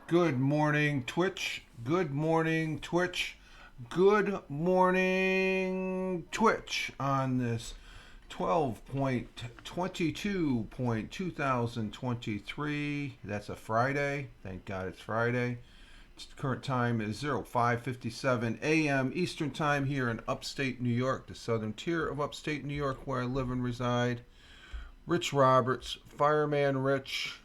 Good morning, Twitch. Good morning, Twitch. Good morning, Twitch on this 12.22.2023. That's a Friday. Thank God it's Friday. Current time is 05:57 a.m. Eastern Time here in upstate New York, the southern tier of upstate New York where I live and reside. Rich Roberts, Fireman Rich,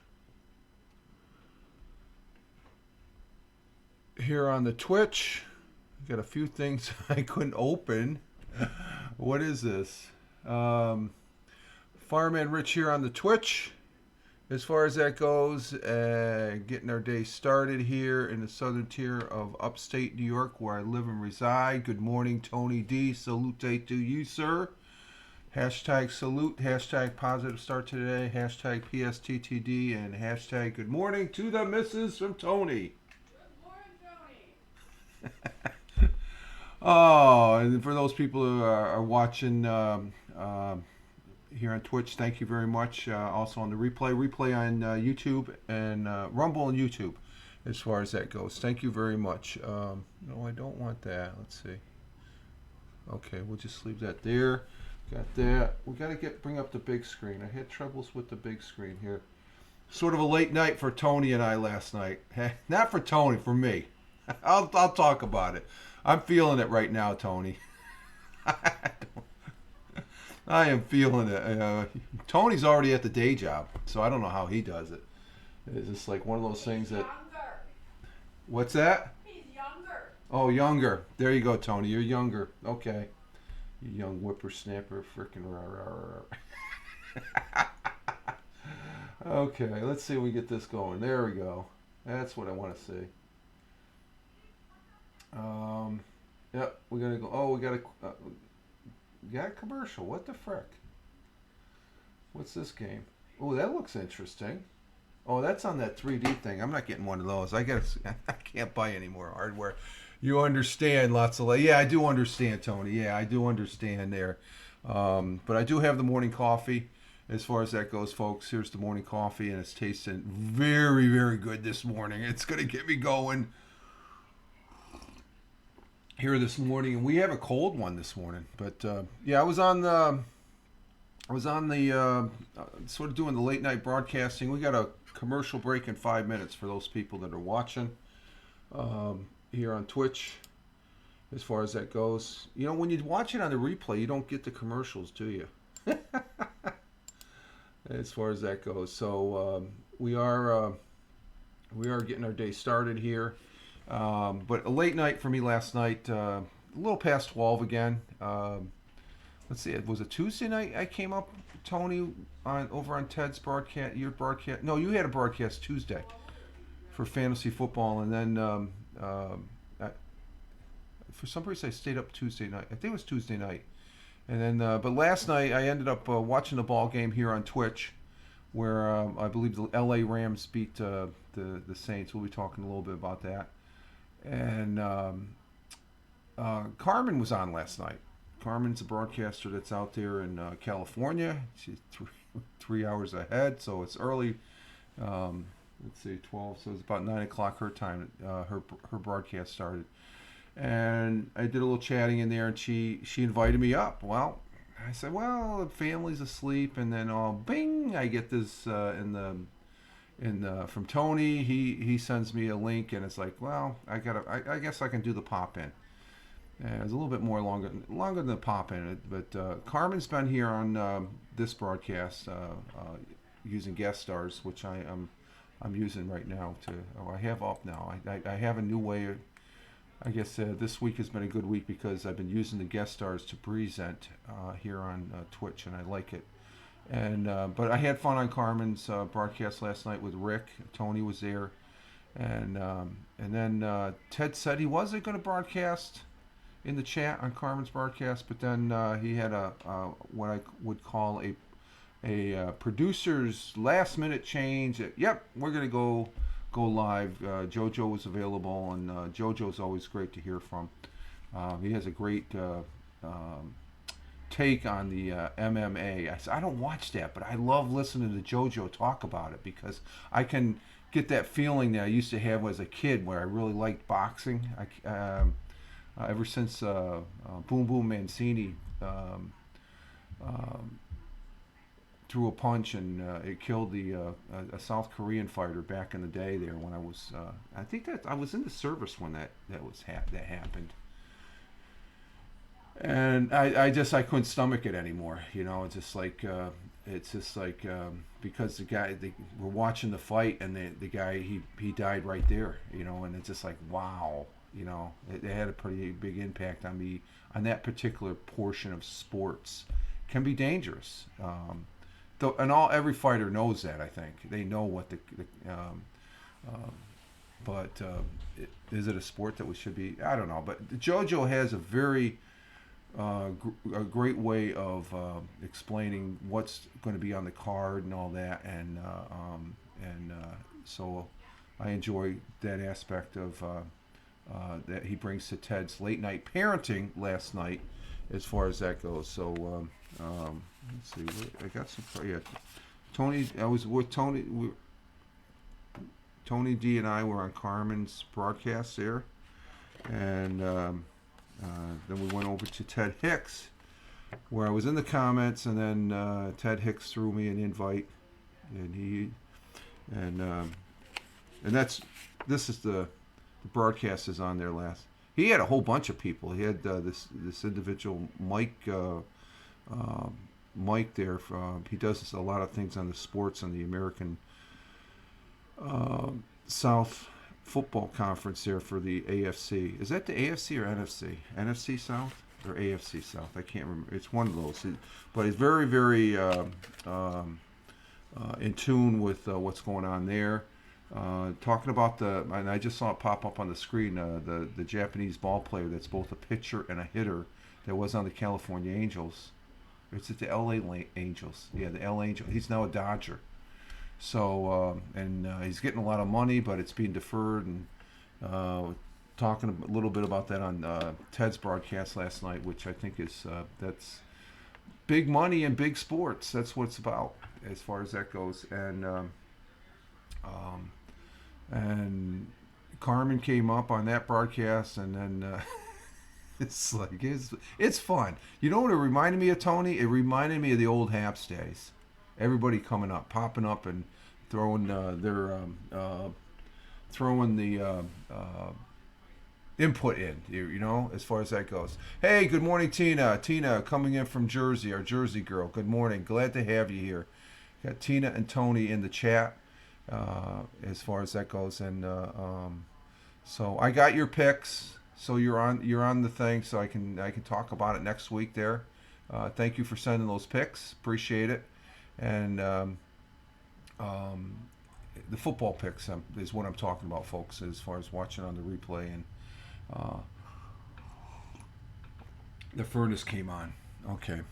here on the Twitch. Got a few things I couldn't open. What is this? Fireman Rich here on the Twitch. As far as that goes, getting our day started here in the southern tier of upstate New York where I live and reside. Good morning, Tony D. Salute to you, sir. Hashtag salute, hashtag positive start today, hashtag PSTTD, and hashtag good morning to the missus from Tony. Oh, and for those people who are watching here on Twitch, thank you very much. Also on the replay on YouTube and Rumble and YouTube, as far as that goes. Thank you very much. No, I don't want that. Let's see. Okay, we'll just leave that there. Got that. We got to bring up the big screen. I had troubles with the big screen here. Sort of a late night for Tony and I last night. Not for Tony, for me. I'll talk about it. I'm feeling it right now, Tony. I am feeling it. Tony's already at the day job, so I don't know how he does it. It's just like one of those things that. Younger. What's that? He's younger. Oh, younger. There you go, Tony. You're younger. Okay. You young whippersnapper, frickin' rah. Okay, let's see if we get this going. There we go. That's what I want to see. Yep, we gotta go. Oh, we got a commercial. What the frick? What's this game? Oh, that looks interesting. Oh, that's on that 3D thing. I'm not getting one of those. I can't buy any more hardware. You understand lots of. Yeah, I do understand, Tony. Yeah, I do understand there. But I do have the morning coffee. As far as that goes, folks, here's the morning coffee, and it's tasting very, very good this morning. It's gonna get me going here this morning, and we have a cold one this morning. But yeah, I was on the sort of doing the late night broadcasting. We got a commercial break in 5 minutes for those people that are watching here on Twitch. As far as that goes, you know, when you watch it on the replay, you don't get the commercials, do you? As far as that goes, so we are getting our day started here. But a late night for me last night, a little past 12 again. Let's see, was it Tuesday night I came up, Tony, over on Ted's broadcast, your broadcast? No, you had a broadcast Tuesday for fantasy football, and then for some reason I stayed up Tuesday night. I think it was Tuesday night. And then, but last night I ended up watching the ball game here on Twitch, where I believe the LA Rams beat the Saints. We'll be talking a little bit about that. And Carmen was on last night. Carmen's a broadcaster that's out there in California. She's three hours ahead, so it's early. Let's see, 12. So it's about 9 o'clock her time. Her broadcast started, and I did a little chatting in there, and she invited me up. Well, I said, well, the family's asleep, and then bing, I get this from Tony. He sends me a link, and it's like, well, I guess I can do the pop in. And it's a little bit more longer than the pop in, but Carmen's been here on this broadcast using guest stars, which I'm using right now. I have up now. I have a new way. I guess this week has been a good week because I've been using the guest stars to present here on Twitch, and I like it. And but I had fun on Carmen's broadcast last night with Rick. Tony was there, and then Ted said he wasn't going to broadcast in the chat on Carmen's broadcast, but then he had a what I would call a producer's last minute change. Yep, we're going to go live. JoJo was available, and JoJo's always great to hear from. He has a great take on the MMA. I said, I don't watch that, but I love listening to JoJo talk about it because I can get that feeling that I used to have as a kid where I really liked boxing. Ever since Boom Boom Mancini threw a punch and it killed a South Korean fighter back in the day there when I was I think that I was in the service when that happened. And I couldn't stomach it anymore. It's just like because we're watching the fight and the guy he died right there. And it's just like, wow. It had a pretty big impact on me on that particular portion of sports. Can be dangerous. Every fighter knows that. I think they know what but is it a sport that we should be? I don't know. But JoJo has a very a great way of explaining what's going to be on the card and all that, and so I enjoy that aspect of that he brings to Ted's late night parenting last night, as far as that goes. So let's see, I got some. Yeah, Tony. I was with Tony. Tony D and I were on Carmen's broadcast there, and then we went over to Ted Hicks, where I was in the comments, and then Ted Hicks threw me an invite, and this is the broadcast is on there last. He had a whole bunch of people. He had this individual Mike there. He does a lot of things on the sports on the American South Football Conference there for the AFC. Is that the AFC or NFC? NFC South or AFC South? I can't remember. It's one of those. But he's very, very in tune with what's going on there. Talking about and I just saw it pop up on the screen, the Japanese ball player that's both a pitcher and a hitter that was on the California Angels. It's at the LA Angels. Yeah, the LA Angels. He's now a Dodger. So, he's getting a lot of money, but it's being deferred, and talking a little bit about that on Ted's broadcast last night, which I think is that's big money and big sports. That's what it's about as far as that goes. And Carmen came up on that broadcast, and then it's like it's fun. You know what it reminded me of, Tony? It reminded me of the old Haps days. Everybody coming up, popping up, and throwing throwing the input in, as far as that goes. Hey, good morning, Tina. Tina coming in from Jersey, our Jersey girl. Good morning. Glad to have you here. Got Tina and Tony in the chat, as far as that goes, and so I got your picks. So you're on the thing, so I can talk about it next week there. Thank you for sending those picks. Appreciate it. And the football picks is what I'm talking about, folks, as far as watching on the replay. And the furnace came on. Okay.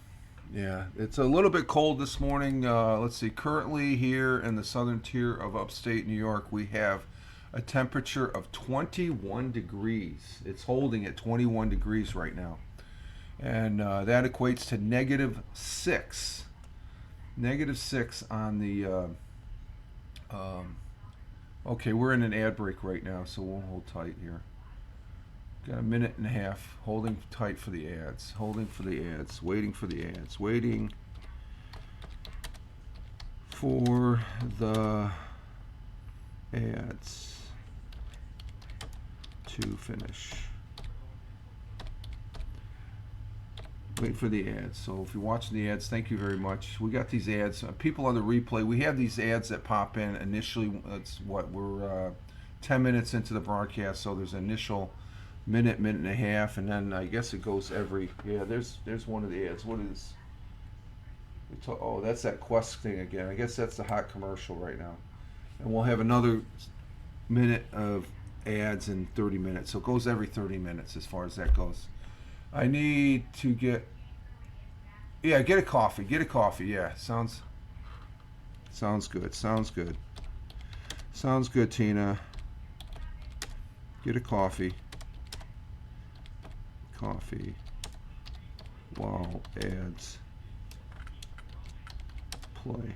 Yeah, it's a little bit cold this morning. Let's see. Currently here in the southern tier of upstate New York, we have a temperature of 21 degrees. It's holding at 21 degrees right now. And that equates to -6. -6 on the okay, we're in an ad break right now, so we'll hold tight here. Got a minute and a half, holding tight for the ads, waiting for the ads, waiting for the ads to finish. Wait for the ads. So if you're watching the ads, thank you very much. We got these ads. People on the replay, we have these ads that pop in initially. That's what we're 10 minutes into the broadcast, so there's an initial minute and a half, and then I guess it goes every. Yeah, there's one of the ads. What is? Oh, that's that Quest thing again. I guess that's the hot commercial right now, and we'll have another minute of ads in 30 minutes. So it goes every 30 minutes as far as that goes. I need to get a coffee. Get a coffee. Yeah, sounds good. Sounds good, Tina. Get a coffee. while ads play.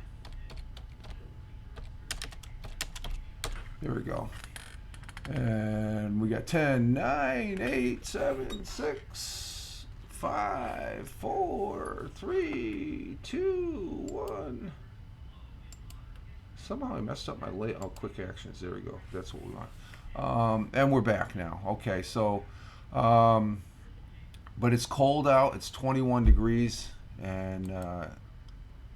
There we go. And we got 10, 9, 8, 7, 6, 5, 4, 3, 2, 1. Somehow I messed up my quick actions. There we go. That's what we want. And we're back now. Okay, so, but it's cold out. It's 21 degrees, and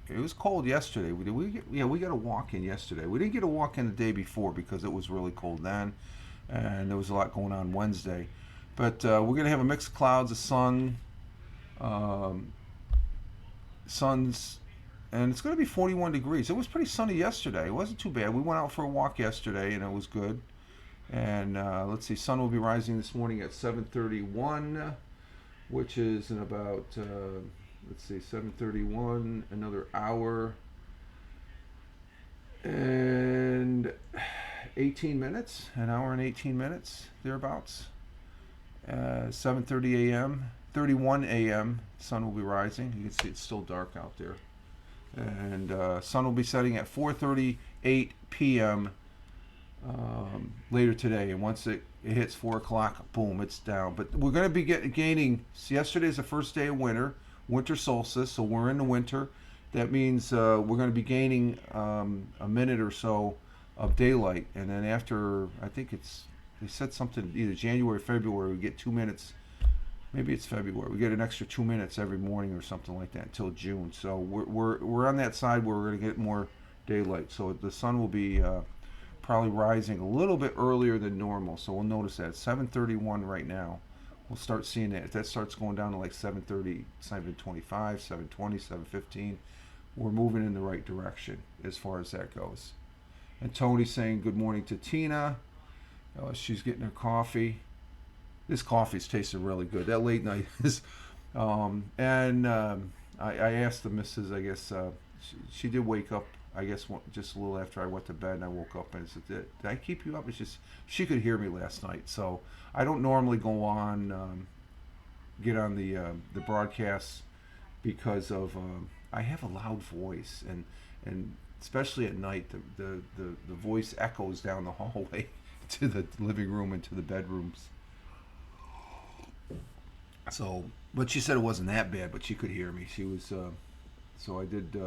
it was cold yesterday. We got a walk in yesterday. We didn't get a walk in the day before because it was really cold then, and there was a lot going on Wednesday. But we're gonna have a mix of clouds, the sun, sun's, and it's gonna be 41 degrees. It was pretty sunny yesterday. It wasn't too bad. We went out for a walk yesterday, and it was good. And let's see, sun will be rising this morning at 7:31, which is in about. Let's see, 7:31, another hour and 18 minutes, an hour and 18 minutes, thereabouts. 7:30 a.m., 31 a.m., sun will be rising. You can see it's still dark out there. And sun will be setting at 4:38 p.m. Later today. And once it hits 4 o'clock, boom, it's down. But we're going to be gaining, yesterday's the first day of winter solstice, so we're in the winter. That means we're going to be gaining a minute or so of daylight, and then after, I think they said something, either January or February, we get 2 minutes. Maybe it's February. We get an extra 2 minutes every morning or something like that until June. So we're on that side where we're going to get more daylight. So the sun will be probably rising a little bit earlier than normal. So we'll notice that. 7:31 right now. We'll start seeing that. If that starts going down to like 7:30, 7:25, 7:20, 7:15, we're moving in the right direction as far as that goes. And Tony's saying good morning to Tina. She's getting her coffee. This coffee's tasting really good. That late night is. I asked the missus, I guess, she did wake up, I guess, just a little after I went to bed, and I woke up and said, did I keep you up? It's just, she could hear me last night. So I don't normally go on, get on the broadcasts because of, I have a loud voice, and especially at night, the voice echoes down the hallway to the living room and to the bedrooms. So, but she said it wasn't that bad, but she could hear me. She was, so I did,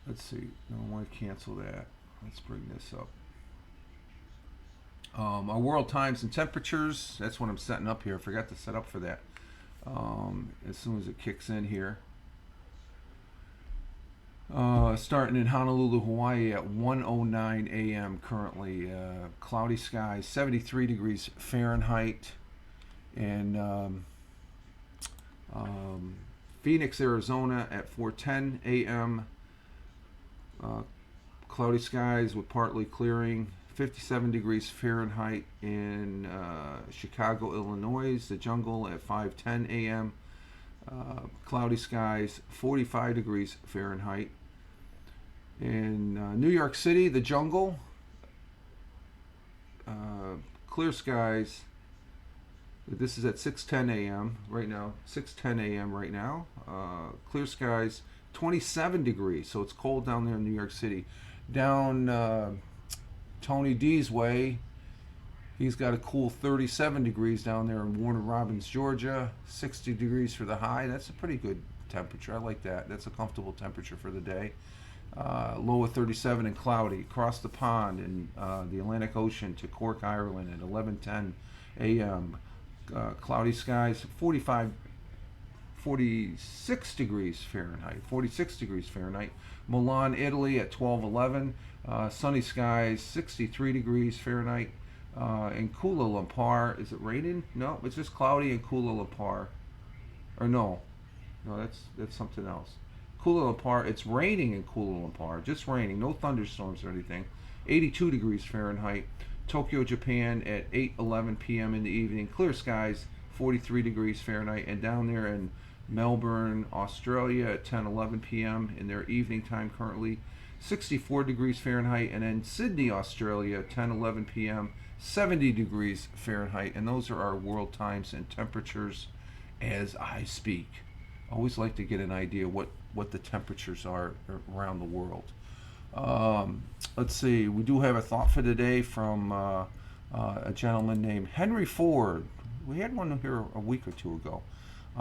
let's see, no, I want to cancel that. Let's bring this up. Our world times and temperatures, that's what I'm setting up here. I forgot to set up for that as soon as it kicks in here. Starting in Honolulu, Hawaii at 1:09 a.m. currently. Cloudy skies, 73 degrees Fahrenheit. And Phoenix, Arizona at 4:10 a.m. Cloudy skies with partly clearing, 57 degrees Fahrenheit in Chicago, Illinois. The Jungle at 5:10 a.m. Cloudy skies, 45 degrees Fahrenheit. In New York City, the Jungle, clear skies. This is at 6:10 a.m. right now. 6:10 a.m. right now. Clear skies, 27 degrees. So it's cold down there in New York City. Down Tony D's way, he's got a cool 37 degrees down there in Warner Robins, Georgia. 60 degrees for the high. That's a pretty good temperature. I like that. That's a comfortable temperature for the day. Low of 37 and cloudy. Across the pond in the Atlantic Ocean to Cork, Ireland at 11:10 a.m. Cloudy skies, 46 degrees Fahrenheit. 46 degrees Fahrenheit. Milan, Italy at 12:11. Sunny skies, 63 degrees Fahrenheit. In Kuala Lumpur, is it raining? No, it's just cloudy in Kuala Lumpur. Or no, that's something else. Kuala Lumpur, it's raining in Kuala Lumpur, just raining, no thunderstorms or anything. 82 degrees Fahrenheit. Tokyo, Japan at 8:11 p.m. in the evening. Clear skies, 43 degrees Fahrenheit. And down there in Melbourne, Australia at 10:11 p.m. in their evening time currently, 64 degrees Fahrenheit. And then Sydney, Australia, 10:11 p.m., 70 degrees Fahrenheit. And those are our world times and temperatures. as I speak. I always like to get an idea what the temperatures are around the world. Let's see. We do have a thought for today from a gentleman named Henry Ford. We had one here a week or two ago.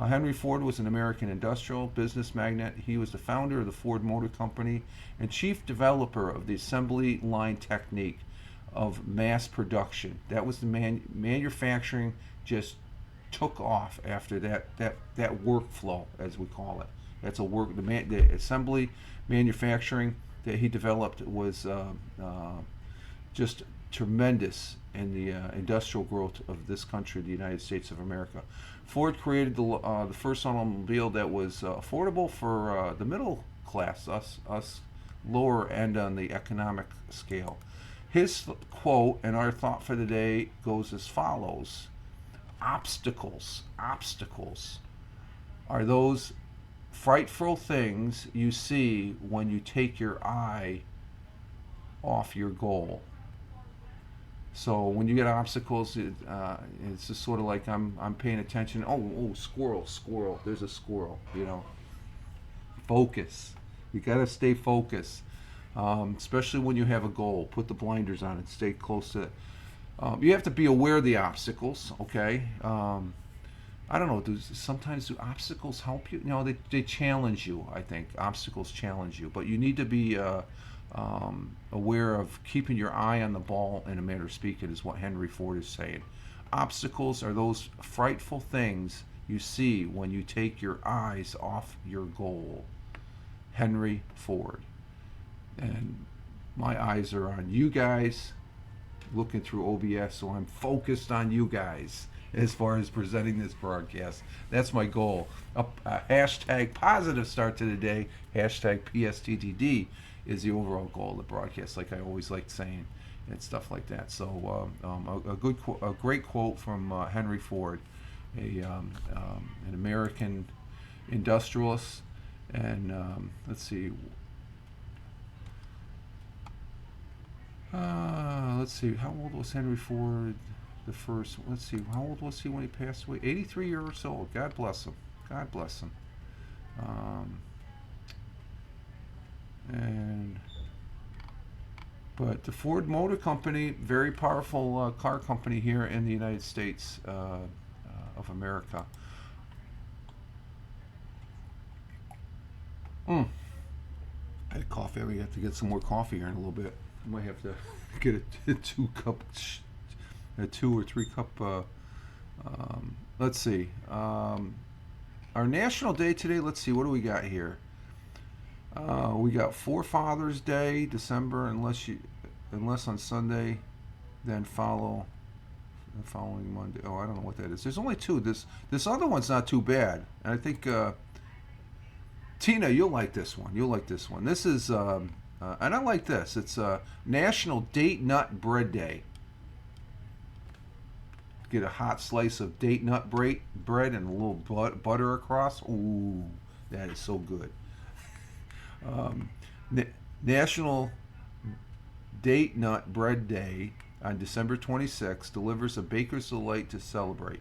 Henry Ford was an American industrial business magnate. He was the founder of the Ford Motor Company and chief developer of the assembly line technique of mass production. That was the manufacturing just took off after that workflow, as we call it. That's a work. The assembly manufacturing that he developed was just tremendous in the industrial growth of this country, the United States of America. Ford created the first automobile that was affordable for the middle class, us lower end on the economic scale. His quote and our thought for the day goes as follows: obstacles are those frightful things you see when you take your eye off your goal. So when you get obstacles, it's just sort of like I'm paying attention. Oh, squirrel. There's a squirrel. Focus. You got to stay focused, especially when you have a goal. Put the blinders on and stay close to it. You have to be aware of the obstacles. Okay. I don't know. Sometimes do obstacles help you? They challenge you. I think obstacles challenge you, but you need to be aware of keeping your eye on the ball, in a manner of speaking, is what Henry Ford is saying. Obstacles are those frightful things you see when you take your eyes off your goal. Henry Ford. And my eyes are on you guys, looking through OBS, so I'm focused on you guys as far as presenting this broadcast. That's my goal. A hashtag positive start to the day, hashtag PSTTD is the overall goal of the broadcast, like I always like saying, and stuff like that. So a great quote from Henry Ford, an American industrialist, and let's see. How old was Henry Ford? The first. Let's see. How old was he when he passed away? 83 years old. God bless him. God bless him. But the Ford Motor Company, very powerful car company here in the United States of America. I had coffee. We have to get some more coffee here in a little bit. I might have to get a 2 or 3 cup. Let's see. Our National Day today. Let's see. What do we got here? We got Forefathers Day, December, unless on Sunday, then the following Monday. Oh, I don't know what that is. There's only 2. This other one's not too bad, and I think Tina, you'll like this one. This is, and I like this. It's National Date Nut Bread Day. Get a hot slice of date nut bread and a little butter across. Ooh, that is so good. National Date Nut Bread Day on December 26th delivers a baker's delight to celebrate.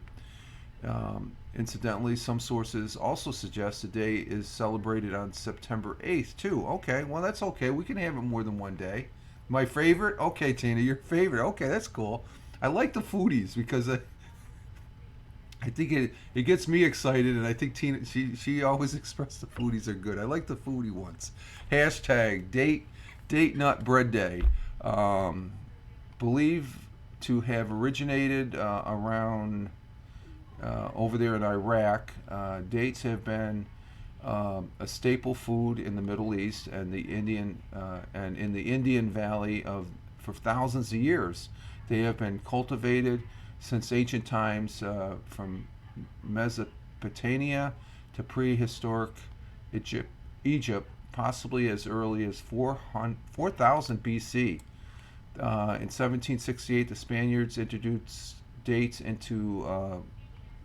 Incidentally, some sources also suggest the day is celebrated on September 8th too. Okay, well that's okay. We can have it more than one day. My favorite? Okay, Tina, your favorite. Okay, that's cool. I like the foodies because I think it gets me excited, and I think Tina she always expressed the foodies are good. I like the foodie ones. Hashtag Date Nut Bread Day. Believed to have originated around over there in Iraq. Dates have been a staple food in the Middle East and in the Indian Valley for thousands of years. They have been cultivated since ancient times, from Mesopotamia to prehistoric Egypt, possibly as early as 4000 BC. In 1768, the Spaniards introduced dates into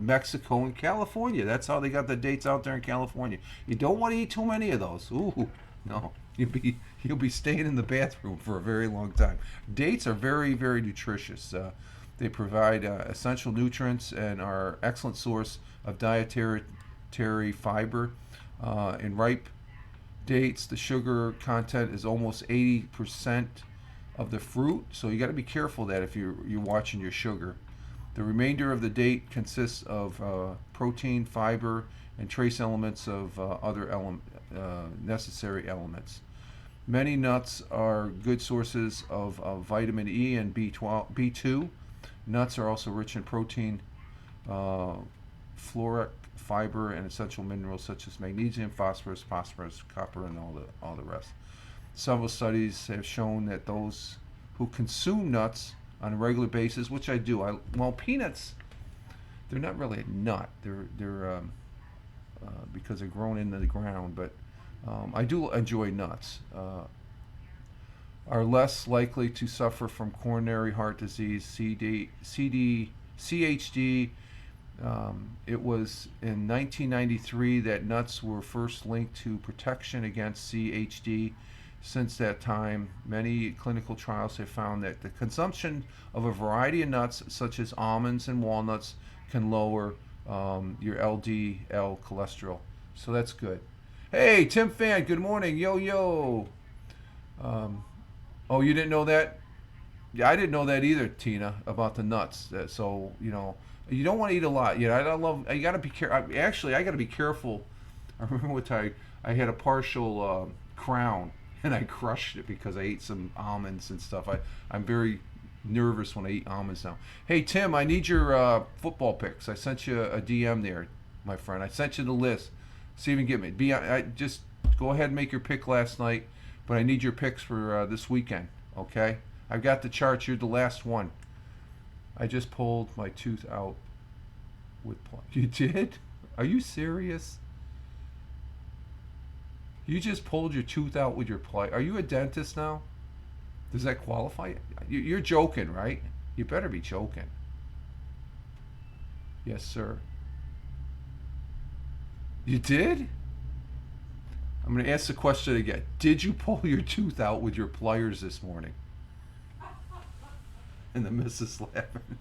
Mexico and California. That's how they got the dates out there in California. You don't want to eat too many of those. Ooh, no. You'll be staying in the bathroom for a very long time. Dates are very, very nutritious. They provide essential nutrients and are excellent source of dietary fiber. In ripe dates, the sugar content is almost 80% of the fruit, so you got to be careful that if you're watching your sugar. The remainder of the date consists of protein, fiber, and trace elements of other necessary elements. Many nuts are good sources of vitamin E and B2. Nuts are also rich in protein, floric fiber, and essential minerals such as magnesium, phosphorus, copper, and all the rest. Several studies have shown that those who consume nuts on a regular basis, which I do, peanuts, they're not really a nut. They're because they're grown into the ground, but I do enjoy nuts. Are less likely to suffer from coronary heart disease, CHD. It was in 1993 that nuts were first linked to protection against CHD. Since that time, many clinical trials have found that the consumption of a variety of nuts, such as almonds and walnuts, can lower your LDL cholesterol. So that's good. Hey, Tim Fan, good morning. Yo, yo. Oh, you didn't know that? Yeah, I didn't know that either, Tina, about the nuts. So, you don't want to eat a lot. You got to be careful. Actually, I got to be careful. I remember one time I had a partial crown and I crushed it because I ate some almonds and stuff. I'm very nervous when I eat almonds now. Hey, Tim, I need your football picks. I sent you a DM there, my friend. I sent you the list. See if you can get me. Just go ahead and make your pick last night, but I need your picks for this weekend, okay? I've got the charts. You're the last one. I just pulled my tooth out with You did? Are you serious? You just pulled your tooth out with your pliers. Are you a dentist now? Does that qualify? You're joking, right? You better be joking. Yes, sir. You did? I'm going to ask the question again. Did you pull your tooth out with your pliers this morning? And the missus laughing.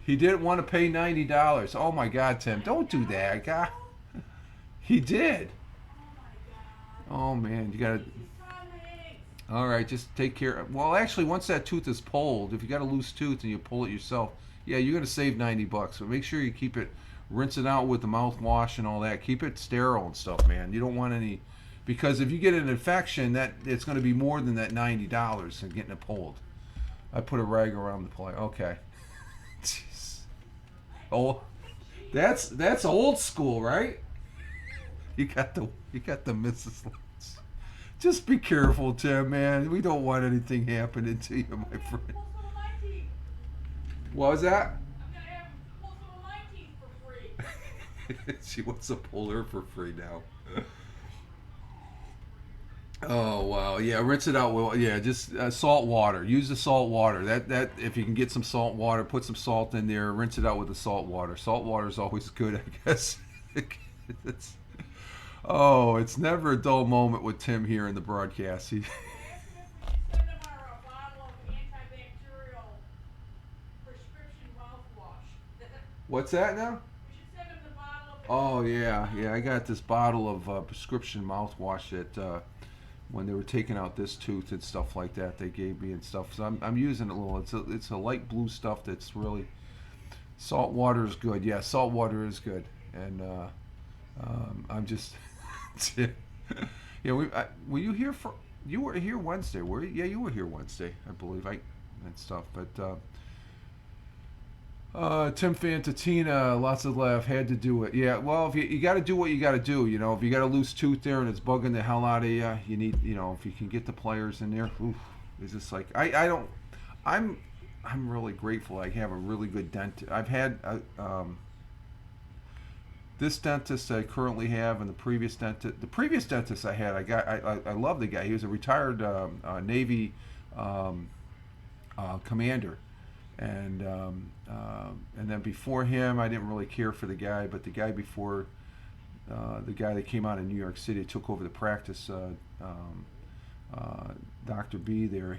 He didn't want to pay $90. Oh my God, Tim, don't do that, God. He did. Oh man, you gotta. All right, just take care. Well, actually, once that tooth is pulled, if you got a loose tooth and you pull it yourself, yeah, you're gonna save $90. But make sure you keep it, rinse it out with the mouthwash and all that. Keep it sterile and stuff, man. You don't want any, because if you get an infection, that it's gonna be more than that $90 and getting it pulled. I put a rag around the plate. Okay. Jeez. Oh, that's old school, right? You got the missus. Just be careful, Tim, man. We don't want anything happening to you, my friend. What was that? I'm gonna have pull some of my teeth for free. She wants to pull her for free now. Oh wow, yeah, rinse it out. Well, yeah, just salt water. Use the salt water. That if you can get some salt water, put some salt in there. Rinse it out with the salt water. Salt water is always good, I guess. It's never a dull moment with Tim here in the broadcast. What's that now? Oh yeah, I got this bottle of prescription mouthwash that when they were taking out this tooth and stuff like that, they gave me and stuff. So I'm using it a little. It's a light blue stuff that's really. Salt water is good. Yeah, salt water is good, and I'm just. Yeah, were you here for? You were here Wednesday, were you? Yeah, you were here Wednesday, I believe. And stuff, but. Tim Fantatina, lots of laugh, had to do it. Yeah, well, if you got to do what you got to do, if you got a loose tooth there and it's bugging the hell out of you, you need, if you can get the pliers in there, oof, it's just like, I'm really grateful I have a really good dentist. I've had, this dentist I currently have and the previous dentist I had, I love the guy. He was a retired, Navy, commander. And then before him, I didn't really care for the guy, but the guy before, the guy that came out in New York City, took over the practice, Dr. B there,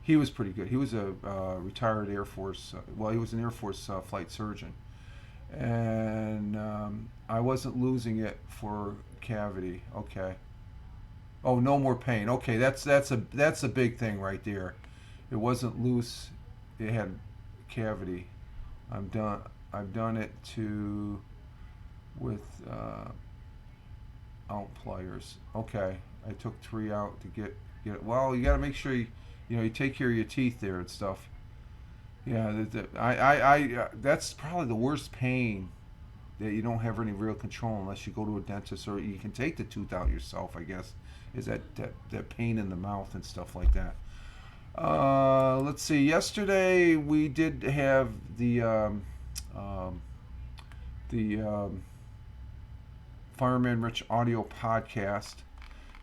He was pretty good. He was a retired Air Force. Well, he was an Air Force flight surgeon, and I wasn't losing it for cavity. Okay. Oh, no more pain. Okay, that's a big thing right there. It wasn't loose. It had cavity. I'm done. I've done it to with out pliers. Okay, I took 3 out to get. Well, you got to make sure you take care of your teeth there and stuff. Yeah, that's probably the worst pain that you don't have any real control unless you go to a dentist or you can take the tooth out yourself. I guess is that pain in the mouth and stuff like that. Let's see. Yesterday we did have um, the Fireman Rich audio podcast,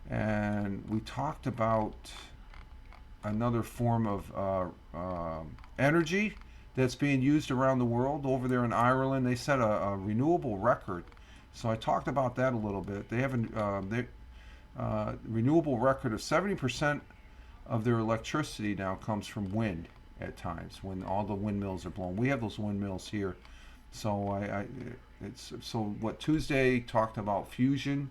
and we talked about another form of energy that's being used around the world. Over there in Ireland, they set a renewable record. So I talked about that a little bit. They have a renewable record of 70% of their electricity now comes from wind at times when all the windmills are blown. We have those windmills here. So it's so what Tuesday talked about fusion,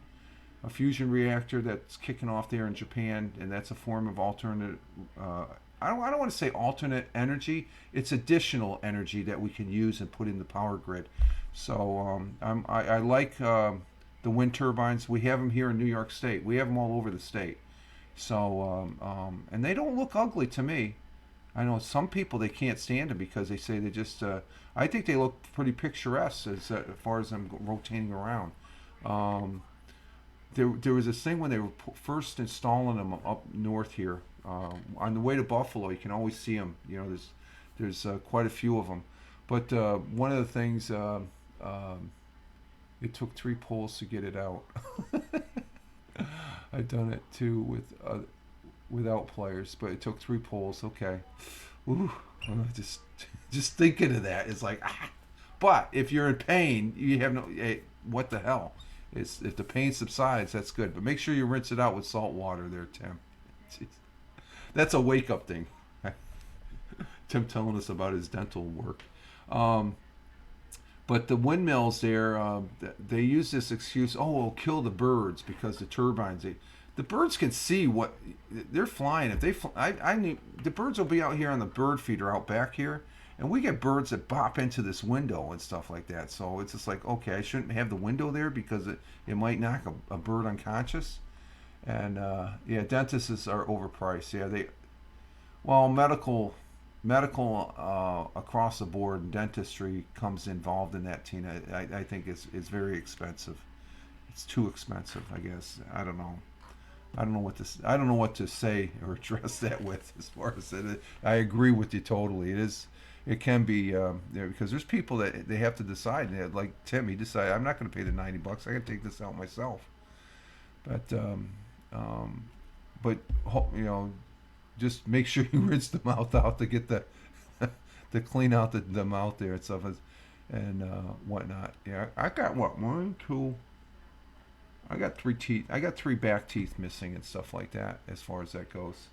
a fusion reactor that's kicking off there in Japan, and that's a form of alternate. I don't want to say alternate energy. It's additional energy that we can use and put in the power grid. So I like the wind turbines. We have them here in New York State. We have them all over the state. So and they don't look ugly to me. I know some people they can't stand them because they say they just. I think they look pretty picturesque as far as them rotating around. There was this thing when they were first installing them up north here. On the way to Buffalo, you can always see them. There's quite a few of them. But one of the things, it took 3 pulls to get it out. I've done it too without pliers, but it took 3 pulls. Okay, ooh, just thinking of that is like, ah. But if you're in pain, you have no. Hey, what the hell? If the pain subsides, that's good. But make sure you rinse it out with salt water, there, Tim. Jeez. That's a wake up thing. Tim telling us about his dental work. But the windmills there, they use this excuse. Oh, we'll kill the birds because the turbines. The birds can see what they're flying. If they, I knew the birds will be out here on the bird feeder out back here, and we get birds that bop into this window and stuff like that. So it's just like, okay, I shouldn't have the window there because it might knock a bird unconscious. And yeah, dentists are overpriced. Yeah, medical across the board, dentistry comes involved in that, Tina. I think it's very expensive. It's too expensive, I guess. I don't know. I don't know what to say or address that with as far as it. I agree with you totally. It can be because there's people that they have to decide. Like Tim, he decided I'm not going to pay the $90. I got to take this out myself. But but just make sure you rinse the mouth out to get the to clean out the mouth there and stuff and whatnot. Yeah, I got what 1, 2. I got 3 teeth. I got 3 back teeth missing and stuff like that as far as that goes.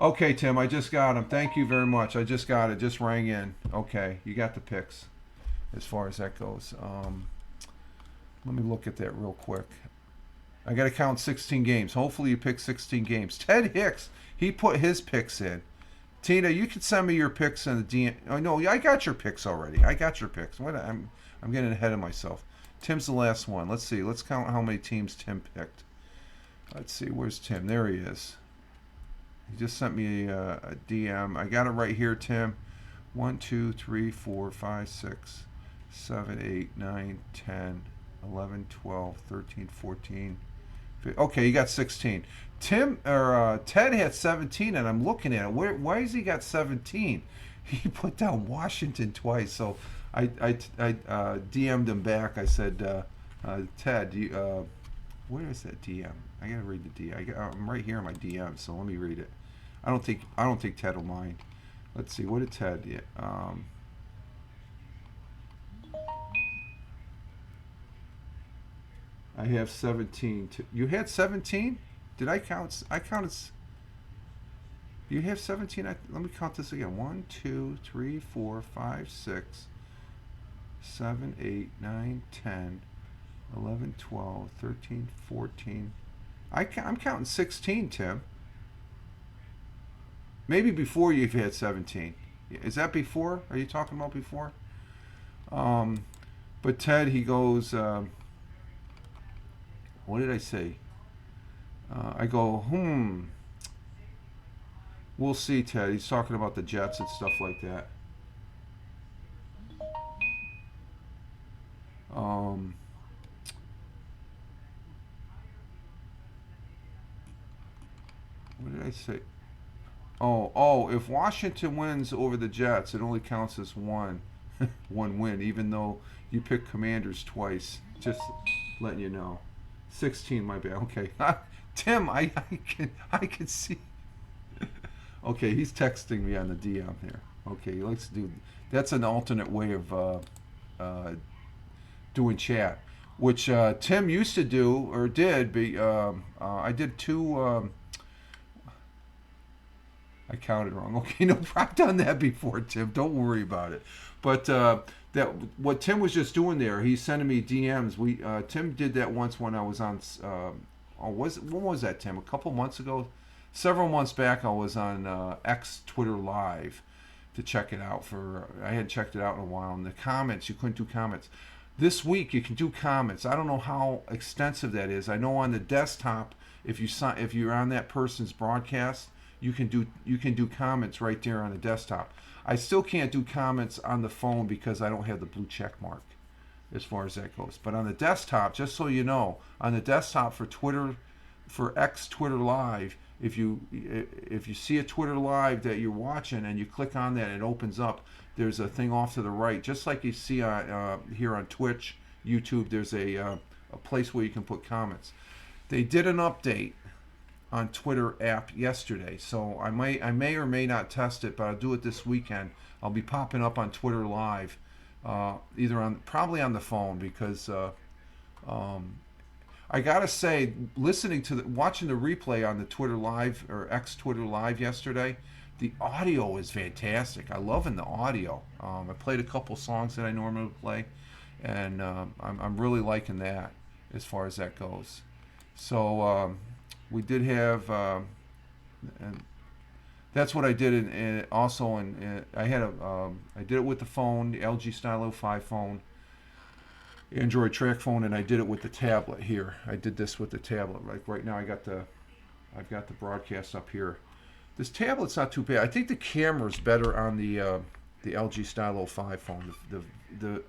Okay, Tim, I just got them. Thank you very much. I just got it. Just rang in. Okay, you got the picks as far as that goes. Let me look at that real quick. I got to count 16 games. Hopefully you pick 16 games. Ted Hicks, he put his picks in. Tina, you can send me your picks in the DM. Oh no, I got your picks already. I got your picks. I'm getting ahead of myself. Tim's the last one. Let's see. Let's count how many teams Tim picked. Let's see. Where's Tim? There he is. He just sent me a DM. I got it right here, Tim. 1, 2, 3, 4, 5, 6, 7, 8, 9, 10, 11, 12, 13, 14. Okay, you got 16. Ted had 17, and I'm looking at it. Why has he got 17? He put down Washington twice, so I DM'd him back. I said, Ted, where is that DM? I gotta read the DM. I'm right here in my DM, so let me read it. I don't think Ted will mind. Let's see. What did Ted? I have 17. You had 17? Did I count? I counted. You have 17. Let me count this again. 1, 2, 3, 4, 5, 6, 7, 8, 9, 10, 11, 12, 13, 14. I'm counting 16, Tim. Maybe before you've had 17. Is that before? Are you talking about before? Um, but Ted, he goes, what did I say? I go, we'll see, Ted. He's talking about the Jets and stuff like that. Um, what did I say? Oh, if Washington wins over the Jets, it only counts as one win, even though you picked Commanders twice. Just letting you know. 16 might be okay. Tim, I can see. Okay, he's texting me on the DM here. Okay, let's do. That's an alternate way of doing chat, which Tim used to do or did. I did two. I counted wrong. Okay, no, I've done that before, Tim. Don't worry about it. But that what Tim was just doing there, he's sending me DMs. Tim did that once when I was on. When was that, Tim? A couple months ago, several months back. I was on X Twitter Live to check it out. I hadn't checked it out in a while. And the comments, you couldn't do comments. This week you can do comments. I don't know how extensive that is. I know on the desktop, if you're on that person's broadcast, you can do comments right there on the desktop. I still can't do comments on the phone because I don't have the blue check mark as far as that goes. But on the desktop, just so you know, on the desktop for Twitter, for X Twitter Live, if you see a Twitter Live that you're watching and you click on that, it opens up. There's a thing off to the right, just like you see here on Twitch, YouTube. There's a place where you can put comments. They did an update on Twitter app yesterday, so I may or may not test it, but I'll do it this weekend. I'll be popping up on Twitter Live, probably on the phone, because I gotta say, watching the replay on the Twitter Live or X Twitter Live yesterday, the audio is fantastic. I loving the audio. I played a couple songs that I normally play, and I'm really liking that as far as that goes. So we did have, and that's what I did. Also, I did it with the phone, the LG Stylo 5 phone, Android track phone, and I did it with the tablet here. I did this with the tablet. Like right now, I've got the broadcast up here. This tablet's not too bad. I think the camera's better on the LG Stylo 5 phone. The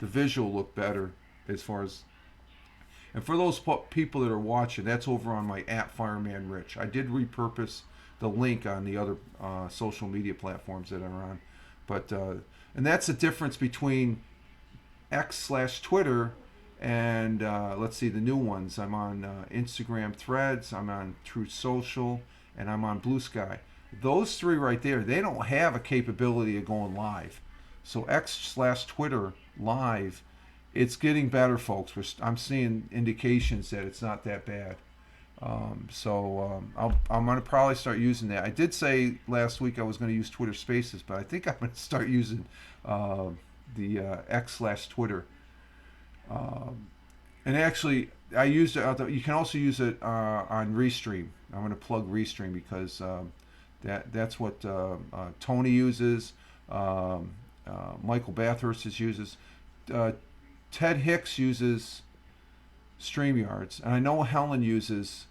visual look better as far as. And for those people that are watching, that's over on my app Fireman Rich. I did repurpose the link on the other social media platforms that I'm on, but and that's the difference between X/Twitter and let's see the new ones. I'm on Instagram Threads. I'm on Truth Social, and I'm on Blue Sky. Those three right there, they don't have a capability of going live. So X/Twitter live, it's getting better, folks. I'm seeing indications that it's not that bad. I'm going to probably start using that. I did say last week I was going to use Twitter Spaces, but I think I'm going to start using the X/Twitter. And actually, I used it. You can also use it on Restream. I'm going to plug Restream because that's what Tony uses. Michael Bathurst uses. Ted Hicks uses StreamYards, and I know Helen uses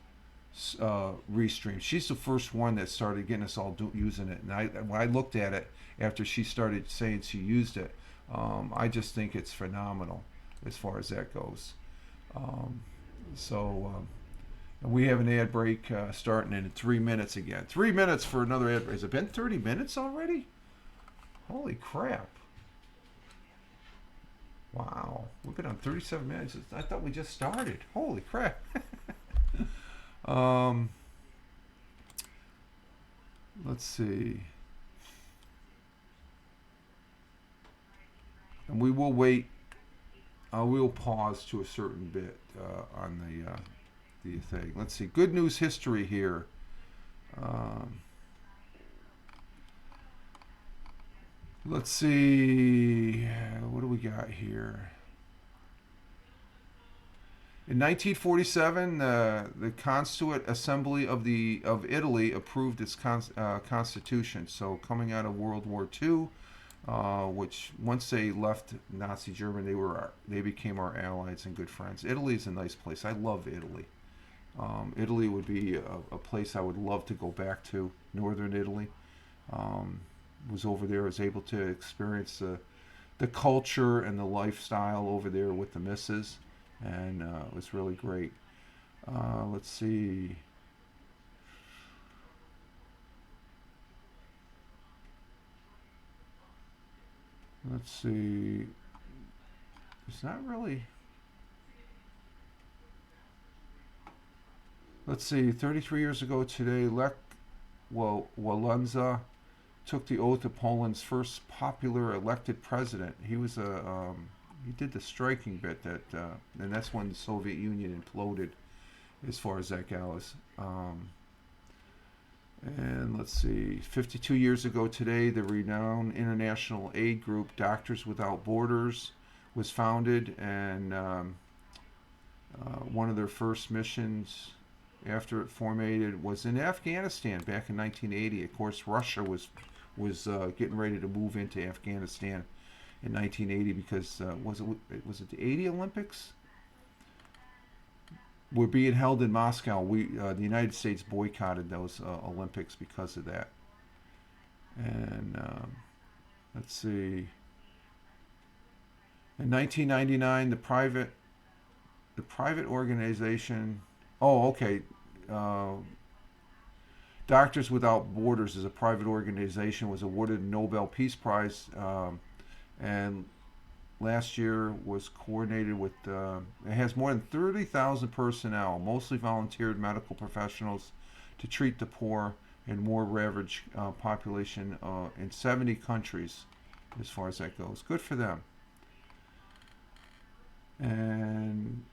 Restream. She's the first one that started getting us all using it. And when I looked at it after she started saying she used it, I just think it's phenomenal as far as that goes. And we have an ad break starting in 3 minutes again. 3 minutes for another ad break. Has it been 30 minutes already? Holy crap. Wow, we've been on 37 minutes. I thought we just started. Holy crap. Let's see. And we will wait. We'll pause to a certain bit on the thing. Let's see. Good news history here. Let's see. What do we got here? In 1947, the Constituent Assembly of Italy approved its constitution. So coming out of World War II, which once they left Nazi Germany, they became our allies and good friends. Italy is a nice place. I love Italy. Italy would be a place I would love to go back to. Northern Italy. Was over there. Was able to experience the culture and the lifestyle over there with the missus, and it was really great. Let's see. Let's see. It's not really. Let's see. 33 years ago today, Lech Walesa took the oath of Poland's first popular elected president. He did the striking bit and that's when the Soviet Union imploded, as far as that goes. And let's see, 52 years ago today, the renowned international aid group Doctors Without Borders was founded, and one of their first missions after it formated was in Afghanistan back in 1980. Of course, Russia was getting ready to move into Afghanistan in 1980 because was it the 80 Olympics were being held in Moscow. The United States boycotted those Olympics because of that. And let's see. In 1999, the private organization. Oh, okay. Doctors Without Borders is a private organization, was awarded a Nobel Peace Prize, and last year was coordinated with. It has more than 30,000 personnel, mostly volunteered medical professionals, to treat the poor and more ravaged population in 70 countries, as far as that goes. Good for them. And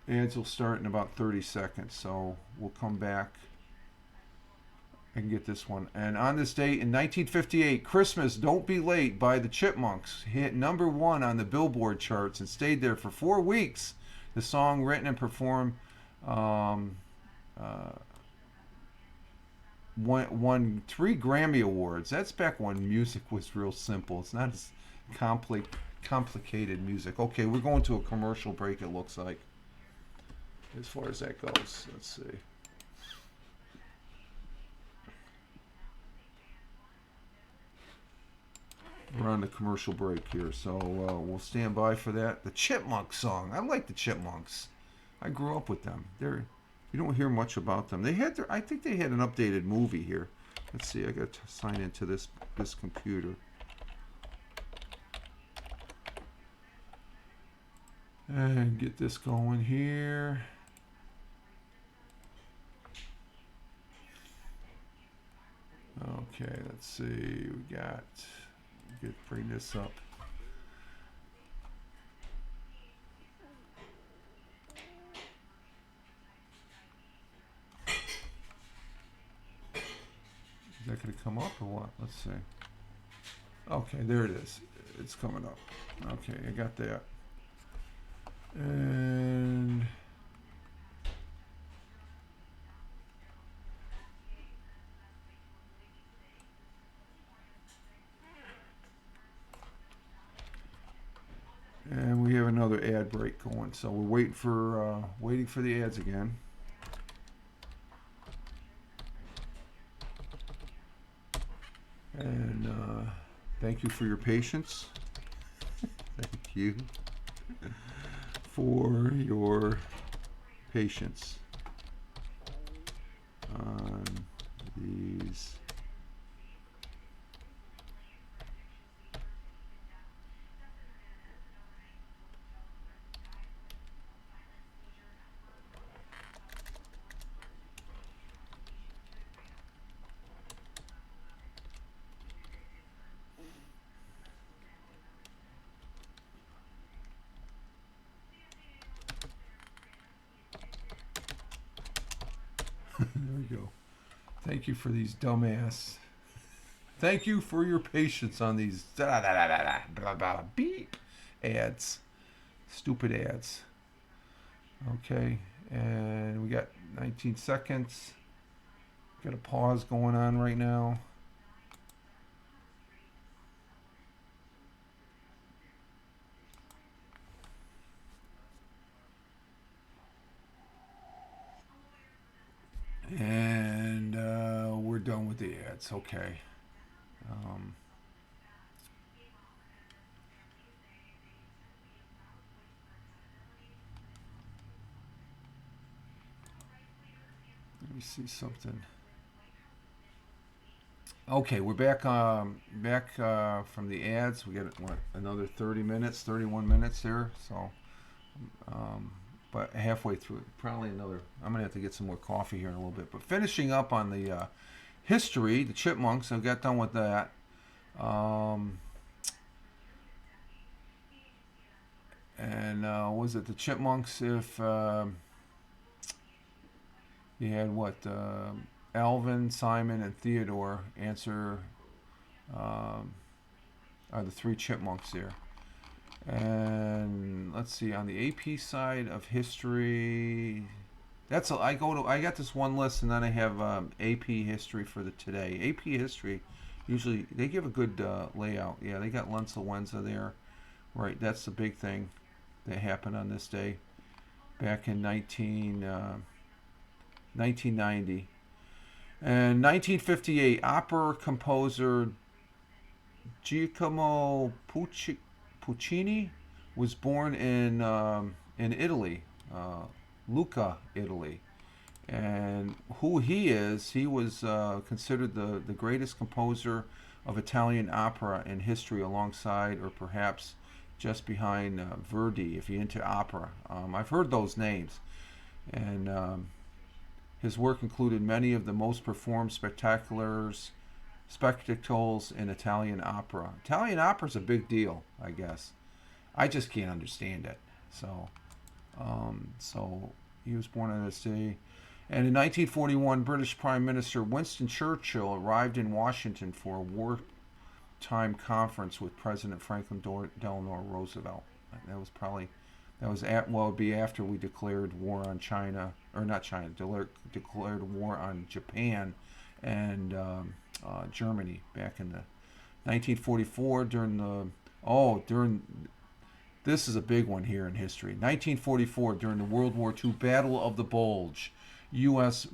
ads will start in about 30 seconds, so we'll come back and get this one. And on this date in 1958, Christmas Don't Be Late by the Chipmunks hit #1 on the Billboard charts and stayed there for 4 weeks. The song, written and performed, won 3 Grammy Awards. That's back when music was real simple. It's not as complicated music. Okay, we're going to a commercial break, it looks like, as far as that goes. Let's see. We're on the commercial break here, so we'll stand by for that. The Chipmunk song. I like the Chipmunks. I grew up with them. You don't hear much about them. I think they had an updated movie here. Let's see. I got to sign into this computer. And get this going here. Okay, let's see. We got. Bring this up. Is that going to come up or what? Let's see. Okay, there it is. It's coming up. Okay, I got that. And we have another ad break going, so we're waiting for the ads again. And thank you for your patience. Thank you for your patience on these. There we go. Thank you for these dumbass Thank you for your patience on these beep ads, stupid ads. Okay, and we got 19 seconds. Got a pause going on right now. And we're done with the ads. Okay. Um, Let me see something. Okay, we're back. Back from the ads. We got what, another 30 minutes, 31 minutes there. So, um, but halfway through, probably another. I'm gonna have to get some more coffee here in a little bit. But finishing up on the history, the chipmunks. I got done with that. Um, and was it the chipmunks? If you had what, Alvin, Simon, and Theodore answer um, are the three chipmunks there. And let's see, on the AP side of history, I got this one list, and then I have AP history for the today. AP history, usually they give a good layout. Yeah, they got Lenza there, right? That's the big thing that happened on this day back in 1990. And 1958, opera composer Giacomo Puccini was born in Italy, Lucca, Italy. And who he was considered the greatest composer of Italian opera in history, alongside, or perhaps just behind, Verdi, if you're into opera. I've heard those names. And his work included many of the most performed spectacles in Italian opera. Italian opera is a big deal, I guess. I just can't understand it. So he was born on this day. And in 1941, British Prime Minister Winston Churchill arrived in Washington for a wartime conference with President Franklin Delano Roosevelt. That was well, it'd be after we declared war on China, or not China, declared war on Japan and Germany back in the 1944 during this is a big one here in history. 1944, during the World War II Battle of the Bulge, U.S.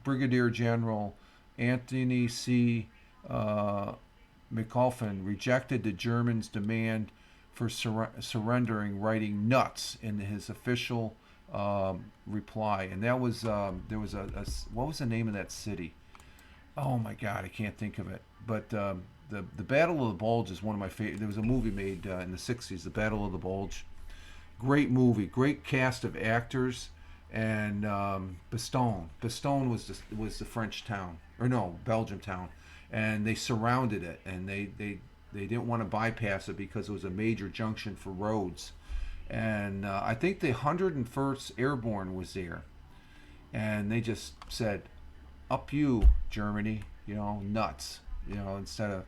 Brigadier General Anthony C. McAuliffe rejected the Germans' demand for surrendering, writing "nuts" in his official reply. And that was there was what was the name of that city? Oh my God, I can't think of it. But the Battle of the Bulge is one of my favorite. There was a movie made in the '60s, The Battle of the Bulge. Great movie, great cast of actors, and Bastogne. Bastogne was the French town, or no, Belgium town, and they surrounded it, and they didn't want to bypass it because it was a major junction for roads. And I think the 101st Airborne was there, and they just said, "Up you, Germany," nuts, instead of.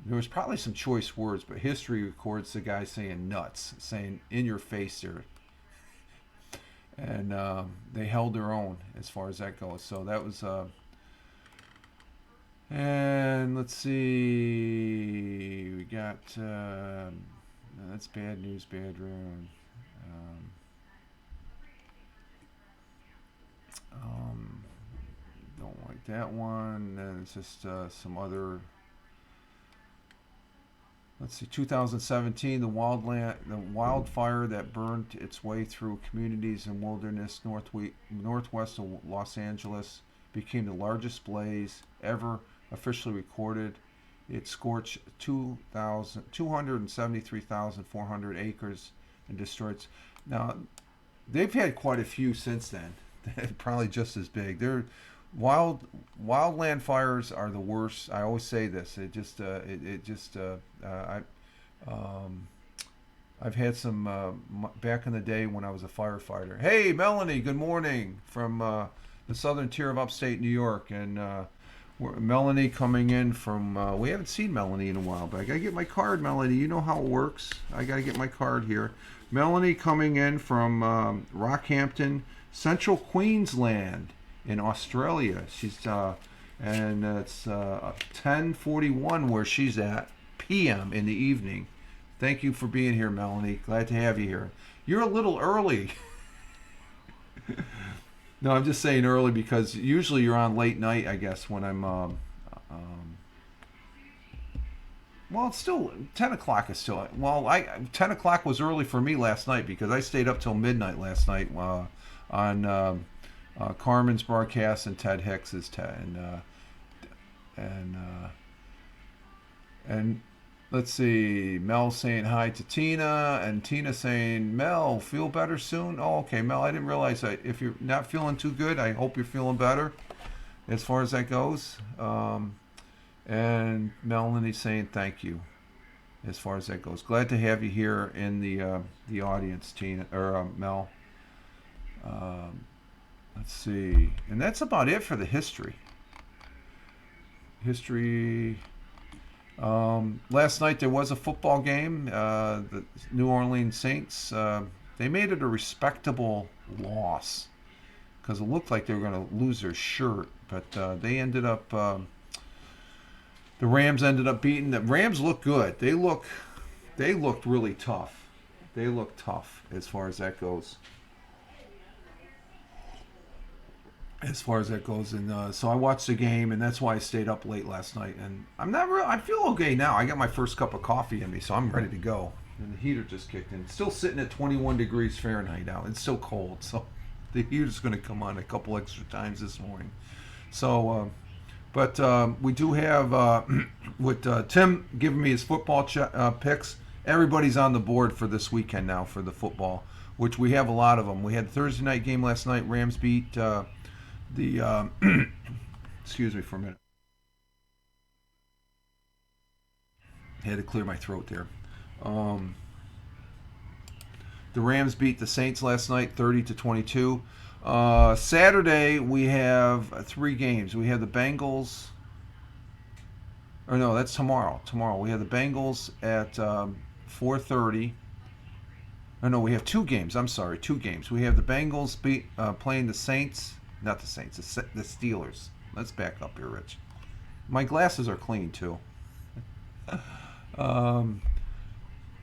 There was probably some choice words, but history records the guy saying "nuts," saying "in your face" there, and they held their own as far as that goes. So that was. And let's see, we got no, that's bad news, bad ruin. Don't like that one. And it's just some other. Let's see, 2017, the wildfire that burned its way through communities in wilderness northwest of Los Angeles became the largest blaze ever officially recorded. It scorched 273,400 acres and destroyed. Now, they've had quite a few since then. Probably just as big. They're wildland fires are the worst. I always say this. I've had some back in the day when I was a firefighter. Hey, Melanie, good morning from the southern tier of upstate New York, and Melanie coming in from. We haven't seen Melanie in a while, but I gotta get my card, Melanie. You know how it works. I gotta get my card here. Melanie coming in from Rockhampton, Central Queensland, in Australia. She's and it's 10:41 where she's at p.m. in the evening. Thank you for being here, Melanie. Glad to have you here. You're a little early. No, I'm just saying early because usually you're on late night, I guess, when I'm. Well, it's still 10 o'clock is still. Well, 10 o'clock was early for me last night because I stayed up till midnight last night on Carmen's broadcast and Ted Hicks's and and let's see, Mel saying hi to Tina, and Tina saying, Mel, feel better soon? Oh, okay, Mel, I didn't realize that. If you're not feeling too good, I hope you're feeling better as far as that goes. And Melanie saying thank you as far as that goes. Glad to have you here in the audience, Tina, or Mel. Let's see. And that's about it for the history. Last night there was a football game. The New Orleans Saints, they made it a respectable loss because it looked like they were going to lose their shirt, but they ended up. The Rams ended up beating. The Rams look good. They looked really tough. They look tough as far as that goes. And so I watched the game, and that's why I stayed up late last night. And I feel okay now. I got my first cup of coffee in me, so I'm ready to go. And the heater just kicked in. It's still sitting at 21 degrees Fahrenheit out. It's still cold, so the heater's going to come on a couple extra times this morning. So, but we do have with Tim giving me his football picks. Everybody's on the board for this weekend now for the football, which we have a lot of them. We had the Thursday night game last night. Rams beat. Excuse me for a minute. I had to clear my throat there. The Rams beat the Saints last night, 30-22. Saturday we have 3 games. We have the Bengals. Or no, that's tomorrow. Tomorrow we have the Bengals at 4:30. Oh no, we have 2 games. I'm sorry, 2 games. We have the Bengals playing the Saints. Not the Saints, the Steelers. Let's back up here, Rich. My glasses are clean, too.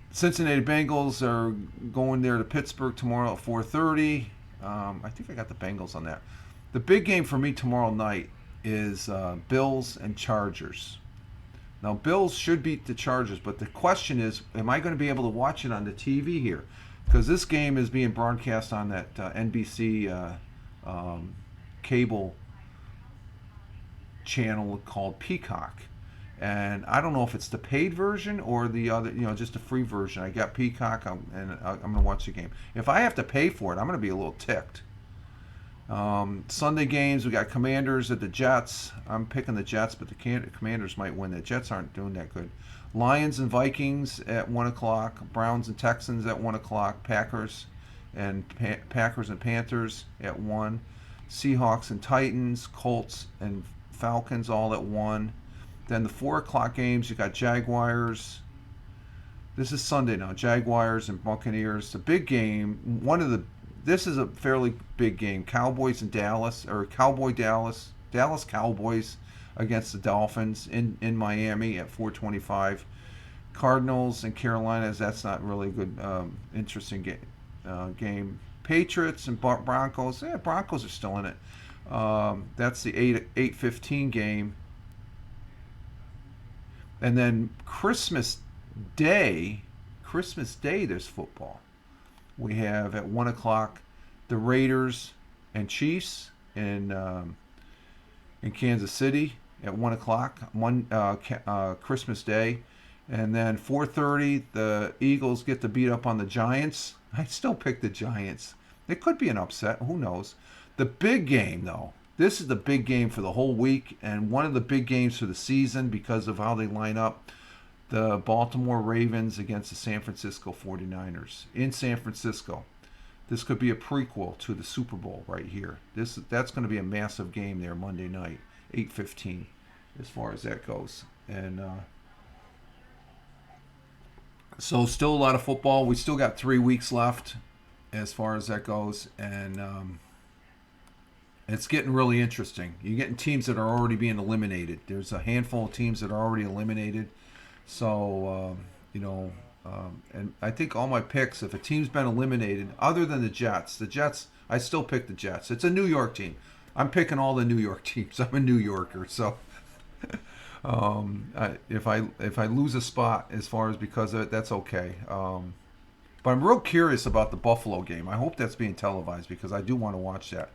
Cincinnati Bengals are going there to Pittsburgh tomorrow at 4:30. I think I got the Bengals on that. The big game for me tomorrow night is Bills and Chargers. Now, Bills should beat the Chargers, but the question is, am I going to be able to watch it on the TV here? Because this game is being broadcast on that NBC cable channel called Peacock, and I don't know if it's the paid version or the other, just the free version. I got Peacock, and I'm going to watch the game. If I have to pay for it, I'm going to be a little ticked. Sunday games, we got Commanders at the Jets. I'm picking the Jets, but the Commanders might win. The Jets aren't doing that good. Lions and Vikings at 1 o'clock. Browns and Texans at 1 o'clock. Packers and Panthers at 1. Seahawks and Titans, Colts and Falcons all at 1. Then the 4 o'clock games, you got Jaguars. This is Sunday now. Jaguars and Buccaneers. The big game, this is a fairly big game. Cowboys and Dallas, or Dallas Cowboys against the Dolphins in Miami at 4:25. Cardinals and Carolinas, that's not really a good, interesting game. Patriots and Broncos. Yeah, Broncos are still in it. That's the 8:15 game. And then Christmas Day, there's football. We have at 1 o'clock the Raiders and Chiefs in Kansas City at 1 o'clock, Christmas Day. And then 4:30, the Eagles get to beat up on the Giants. I still pick the Giants. It could be an upset. Who knows? The big game, though. This is the big game for the whole week and one of the big games for the season because of how they line up. The Baltimore Ravens against the San Francisco 49ers in San Francisco. This could be a prequel to the Super Bowl right here. That's going to be a massive game there Monday night, 8:15. as far as that goes. And so still a lot of football. We still got 3 weeks left as far as that goes, and it's getting really interesting. You're getting teams that are already being eliminated. There's a handful of teams that are already eliminated. So, and I think all my picks, if a team's been eliminated, other than the Jets, I still pick the Jets. It's a New York team. I'm picking all the New York teams. I'm a New Yorker, so if I lose a spot as far as because of it, that's okay. But I'm real curious about the Buffalo game. I hope that's being televised because I do want to watch that.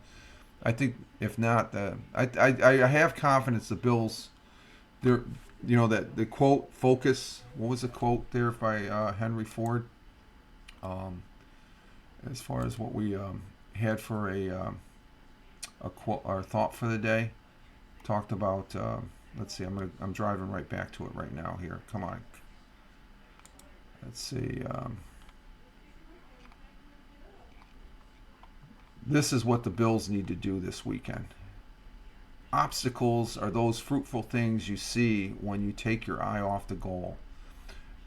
I think if not, I have confidence the Bills. They're that the quote focus. What was the quote there by Henry Ford? As far as what we had for a quote, our thought for the day, talked about. Let's see. I'm driving right back to it right now. Here, come on. Let's see. This is what the Bills need to do this weekend. Obstacles are those fruitful things you see when you take your eye off the goal,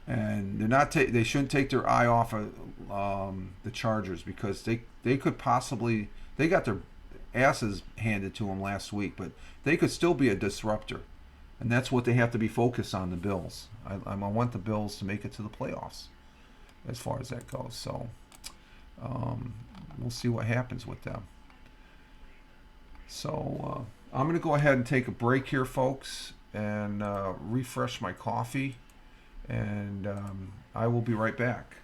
and they're not. They shouldn't take their eye off of the Chargers because they could possibly. They got their asses handed to them last week, but they could still be a disruptor, and that's what they have to be focused on. The Bills. I want the Bills to make it to the playoffs, as far as that goes. So. We'll see what happens with them. So I'm going to go ahead and take a break here, folks, and refresh my coffee, and I will be right back.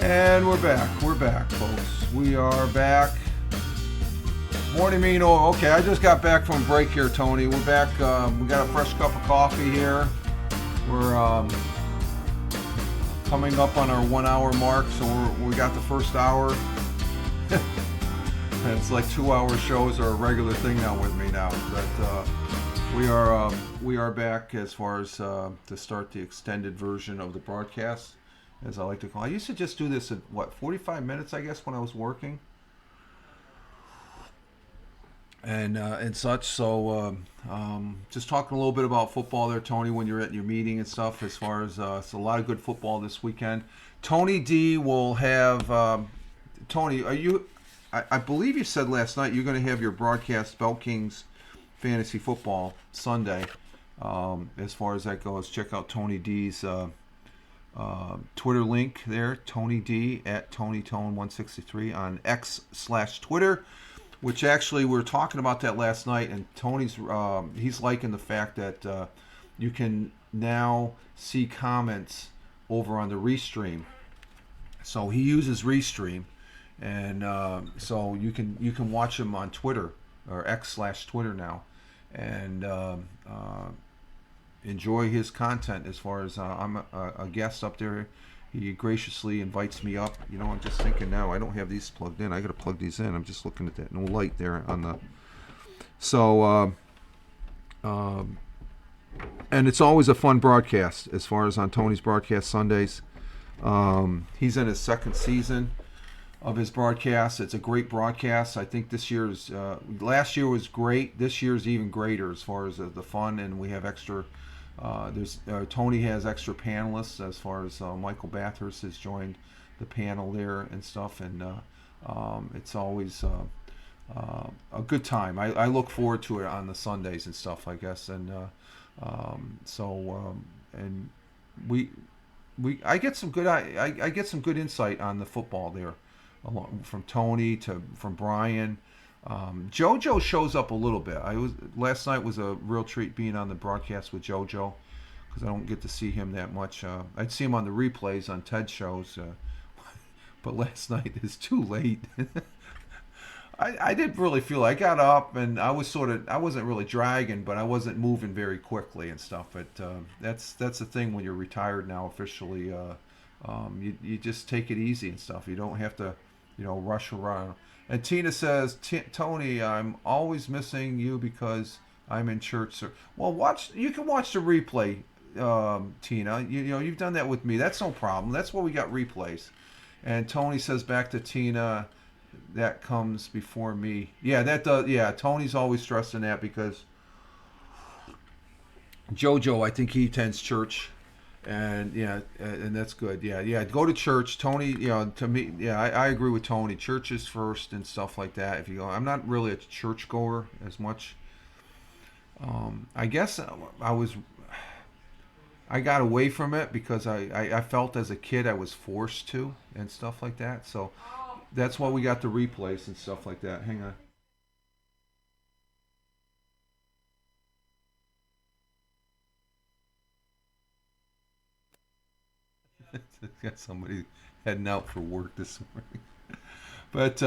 And we're back. We're back, folks. We are back. Morning, Mino. Okay, I just got back from break here, Tony. We're back. We got a fresh cup of coffee here. We're coming up on our 1 hour mark, so we got the first hour. And it's like 2 hour shows are a regular thing now with me now. But we are back as far as to start the extended version of the broadcast, as I like to call it. I used to just do this at 45 minutes, I guess, when I was working. And such. So just talking a little bit about football there, Tony, when you're at your meeting and stuff, as far as it's a lot of good football this weekend. Tony D will have Tony, are you I believe you said last night you're going to have your broadcast Bell Kings fantasy football Sunday. As far as that goes, check out Tony D's Twitter link there, Tony D at TonyTone163 on X/Twitter. Which actually we were talking about that last night, and Tony's he's liking the fact that you can now see comments over on the Restream. So he uses Restream, and so you can watch him on Twitter or X/Twitter now, and enjoy his content. As far as I'm a guest up there. He graciously invites me up. You know, I'm just thinking now, I don't have these plugged in. I got to plug these in. I'm just looking at that no light there on the. So, and it's always a fun broadcast as far as on Tony's broadcast Sundays. He's in his second season of his broadcast. It's a great broadcast. I think this year's, last year was great. This year's even greater as far as the fun, and we have extra. Tony has extra panelists as far as Michael Bathurst has joined the panel there and stuff, and it's always a good time. I look forward to it on the Sundays and stuff, I guess, and and I get some good I get some good insight on the football there, from Tony from Brian. JoJo shows up a little bit. Last night was a real treat being on the broadcast with JoJo, because I don't get to see him that much. I'd see him on the replays on TED shows, but last night is too late. I didn't really feel. I got up and I wasn't really dragging, but I wasn't moving very quickly and stuff. But that's the thing when you're retired now officially. You just take it easy and stuff. You don't have to, rush around. And Tina says, Tony, I'm always missing you because I'm in church. Sir. Well, you can watch the replay, Tina. You've done that with me. That's no problem. That's why we got replays. And Tony says back to Tina, that comes before me. Yeah, that does. Yeah, Tony's always stressing that because JoJo, I think he attends church. And and that's good. Yeah. Go to church, Tony. To me, I agree with Tony. Church is first and stuff like that. If you go, I'm not really a church goer as much. I guess I got away from it because I felt as a kid I was forced to and stuff like that. So that's why we got the replays and stuff like that. Hang on. Got somebody heading out for work this morning, but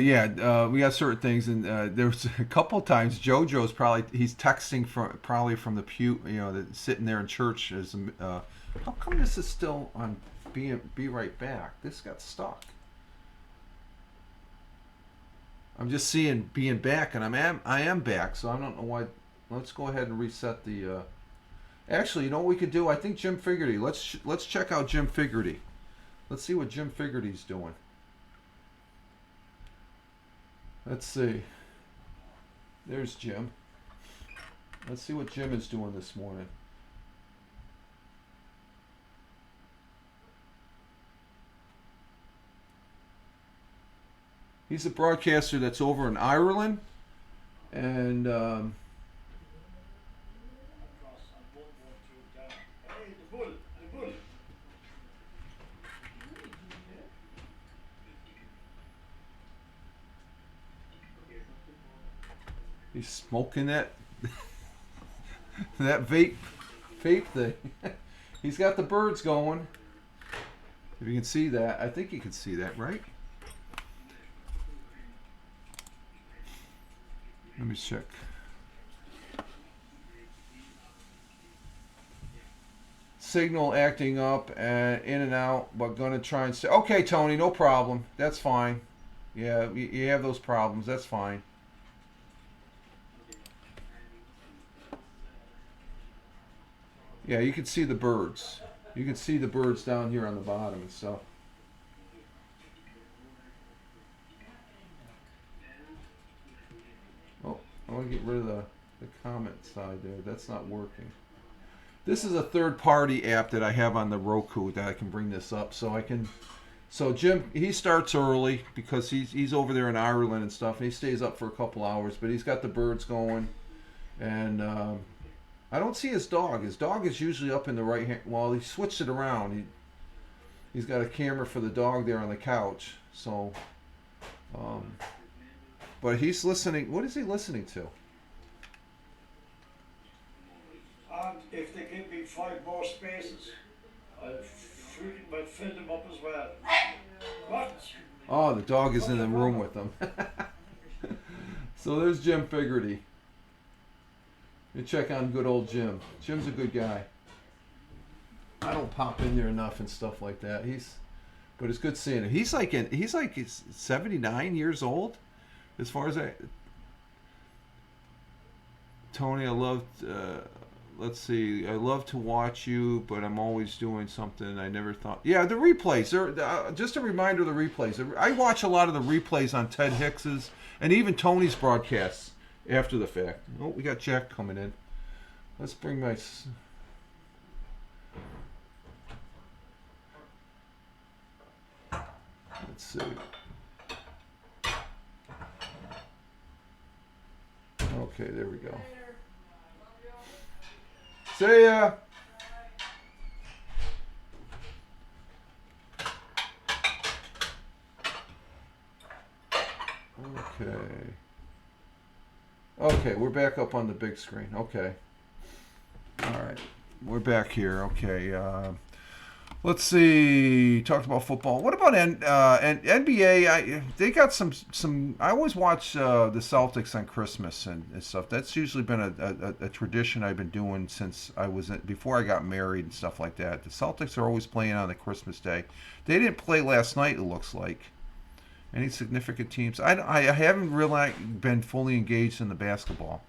yeah, we got certain things, and there's a couple of times JoJo's he's texting from the pew, sitting there in church. How come this is still on? Be right back. This got stuck. I'm just seeing being back, and I am back, so I don't know why. Let's go ahead and reset the. Actually, you know what we could do? I think Jim Figerty. Let's check out Jim Figerty. Let's see what Jim Figerty's doing. Let's see. There's Jim. Let's see what Jim is doing this morning. He's a broadcaster that's over in Ireland, and he's smoking that vape thing. He's got the birds going. If you can see that, I think you can see that, right? Let me check. Signal acting up and in and out, but gonna try and say, okay, Tony, no problem. That's fine. Yeah, you have those problems. That's fine. Yeah, you can see the birds. You can see the birds down here on the bottom and stuff. Oh, I want to get rid of the comment side there. That's not working. This is a third-party app that I have on the Roku that I can bring this up, so I can. So Jim, he starts early because he's over there in Ireland and stuff, and he stays up for a couple hours. But he's got the birds going, and I don't see his dog. His dog is usually up in the right hand. Well, he switched it around. He's got a camera for the dog there on the couch. So, but he's listening. What is he listening to? And if they give me 5 more spaces, might fill them up as well. What? Oh, the dog is in the room with them. So there's Jim Figerty. You check on good old Jim. Jim's a good guy. I don't pop in there enough and stuff like that. But it's good seeing him. He's 79 years old, as far as Tony, I love. Let's see. I love to watch you, but I'm always doing something I never thought. Yeah, the replays. Just a reminder of the replays. I watch a lot of the replays on Ted Hicks's and even Tony's broadcasts after the fact. Oh, we got Jack coming in. Let's bring my. Let's see. Okay, there we go. See ya. Okay, we're back up on the big screen. Okay. All right. We're back here. Okay. Let's see. Talked about football. What about NBA? They got some. I always watch the Celtics on Christmas and stuff. That's usually been a tradition I've been doing since before I got married and stuff like that. The Celtics are always playing on the Christmas day. They didn't play last night. It looks like. Any significant teams? I haven't really been fully engaged in the basketball.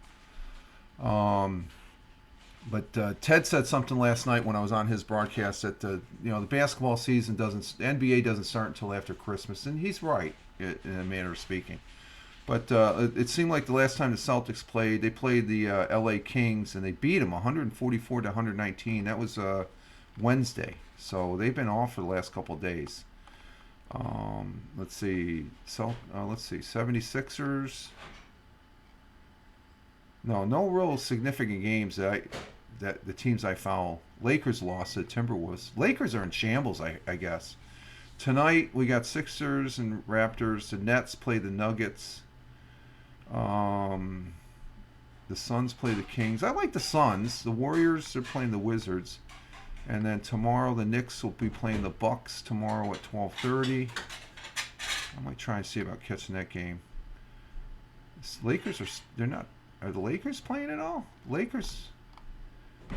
But Ted said something last night when I was on his broadcast that the basketball season NBA doesn't start until after Christmas, and he's right in a manner of speaking. But it seemed like the last time the Celtics played, they played the LA Kings and they beat them 144 to 119. That was Wednesday, so they've been off for the last couple of days. Let's see. 76ers. No real significant games that the teams I follow. Lakers lost to Timberwolves. Lakers are in shambles, I guess. Tonight we got Sixers and Raptors. The Nets play the Nuggets. The Suns play the Kings. I like the Suns. The Warriors are playing the Wizards. And then tomorrow the Knicks will be playing the Bucks tomorrow at 12:30. I might try and see about catching that game. Lakers are the Lakers playing at all? Lakers,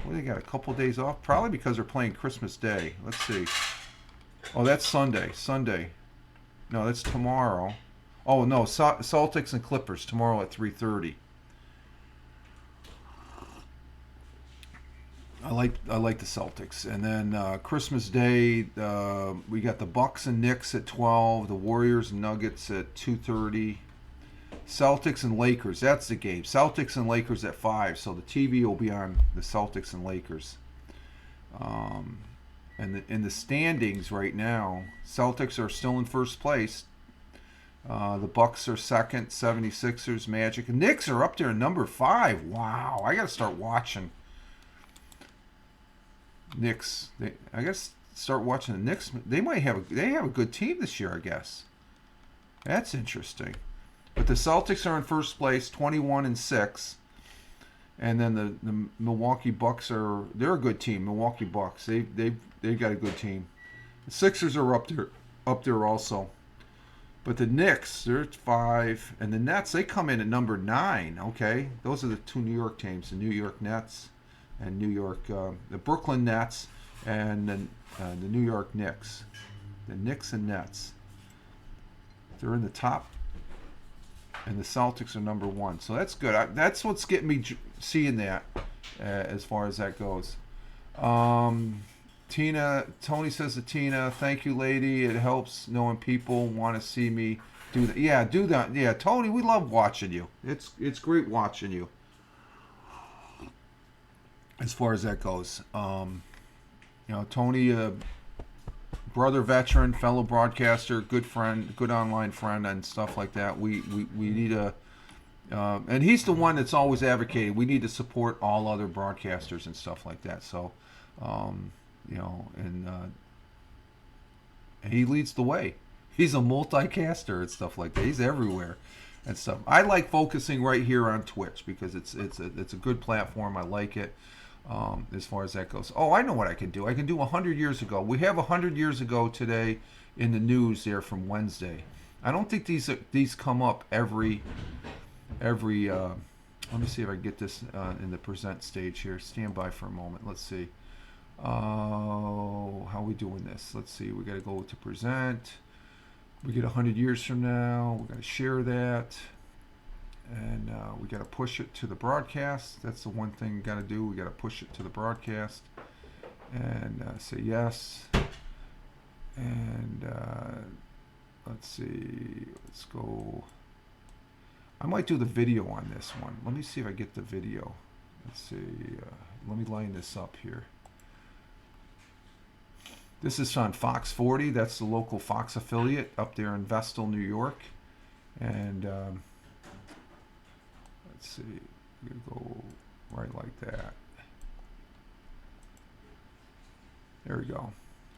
they got a couple of days off? Probably because they're playing Christmas Day. Let's see. Oh, that's Sunday. No, that's tomorrow. Oh, no, Celtics and Clippers tomorrow at 3:30. I like the Celtics. And then Christmas Day, we got the Bucks and Knicks at 12, the Warriors and Nuggets at 2:30. Celtics and Lakers, that's the game. Celtics and Lakers at 5, so the TV will be on the Celtics and Lakers. And in the standings right now, Celtics are still in first place. The Bucks are second, 76ers, Magic. Knicks are up there in number 5. Wow, I got to start watching. Knicks, I guess start watching the Knicks. They have a good team this year, I guess. That's interesting. But the Celtics are in first place, 21-6, And then the Milwaukee Bucks they're a good team. Milwaukee Bucks, they've got a good team. The Sixers are up there also. But the Knicks, they're at 5, and the Nets, they come in at number 9. Okay, those are the two New York teams: the New York Nets and the Brooklyn Nets, and the New York Knicks. The Knicks and Nets, they're in the top, and the Celtics are number 1. So that's good. That's what's getting me seeing that as far as that goes. Tony says to Tina, thank you, lady. It helps knowing people want to see me do that. Yeah, do that. Yeah, Tony, we love watching you. It's great watching you. As far as that goes, Tony, brother veteran, fellow broadcaster, good friend, good online friend, and stuff like that. We need and he's the one that's always advocated. We need to support all other broadcasters and stuff like that. So. And he leads the way. He's a multicaster and stuff like that. He's everywhere and stuff. I like focusing right here on Twitch because it's a good platform. I like it as far as that goes. Oh, I know what I can do. I can do 100 years ago. We have 100 years ago today in the news there from Wednesday. I don't think these come up every. Let me see if I can get this in the present stage here. Stand by for a moment. Let's see. How are we doing this? Let's see. We got to go to present. We get 100 years from now. We got to share that, and we got to push it to the broadcast. That's the one thing we got to do. We got to push it to the broadcast, and say yes. And let's see. Let's go. I might do the video on this one. Let me see if I get the video. Let's see. Let me line this up here. This is on Fox 40. That's the local Fox affiliate up there in Vestal, New York. And let's see. We're going to go right like that. There we go.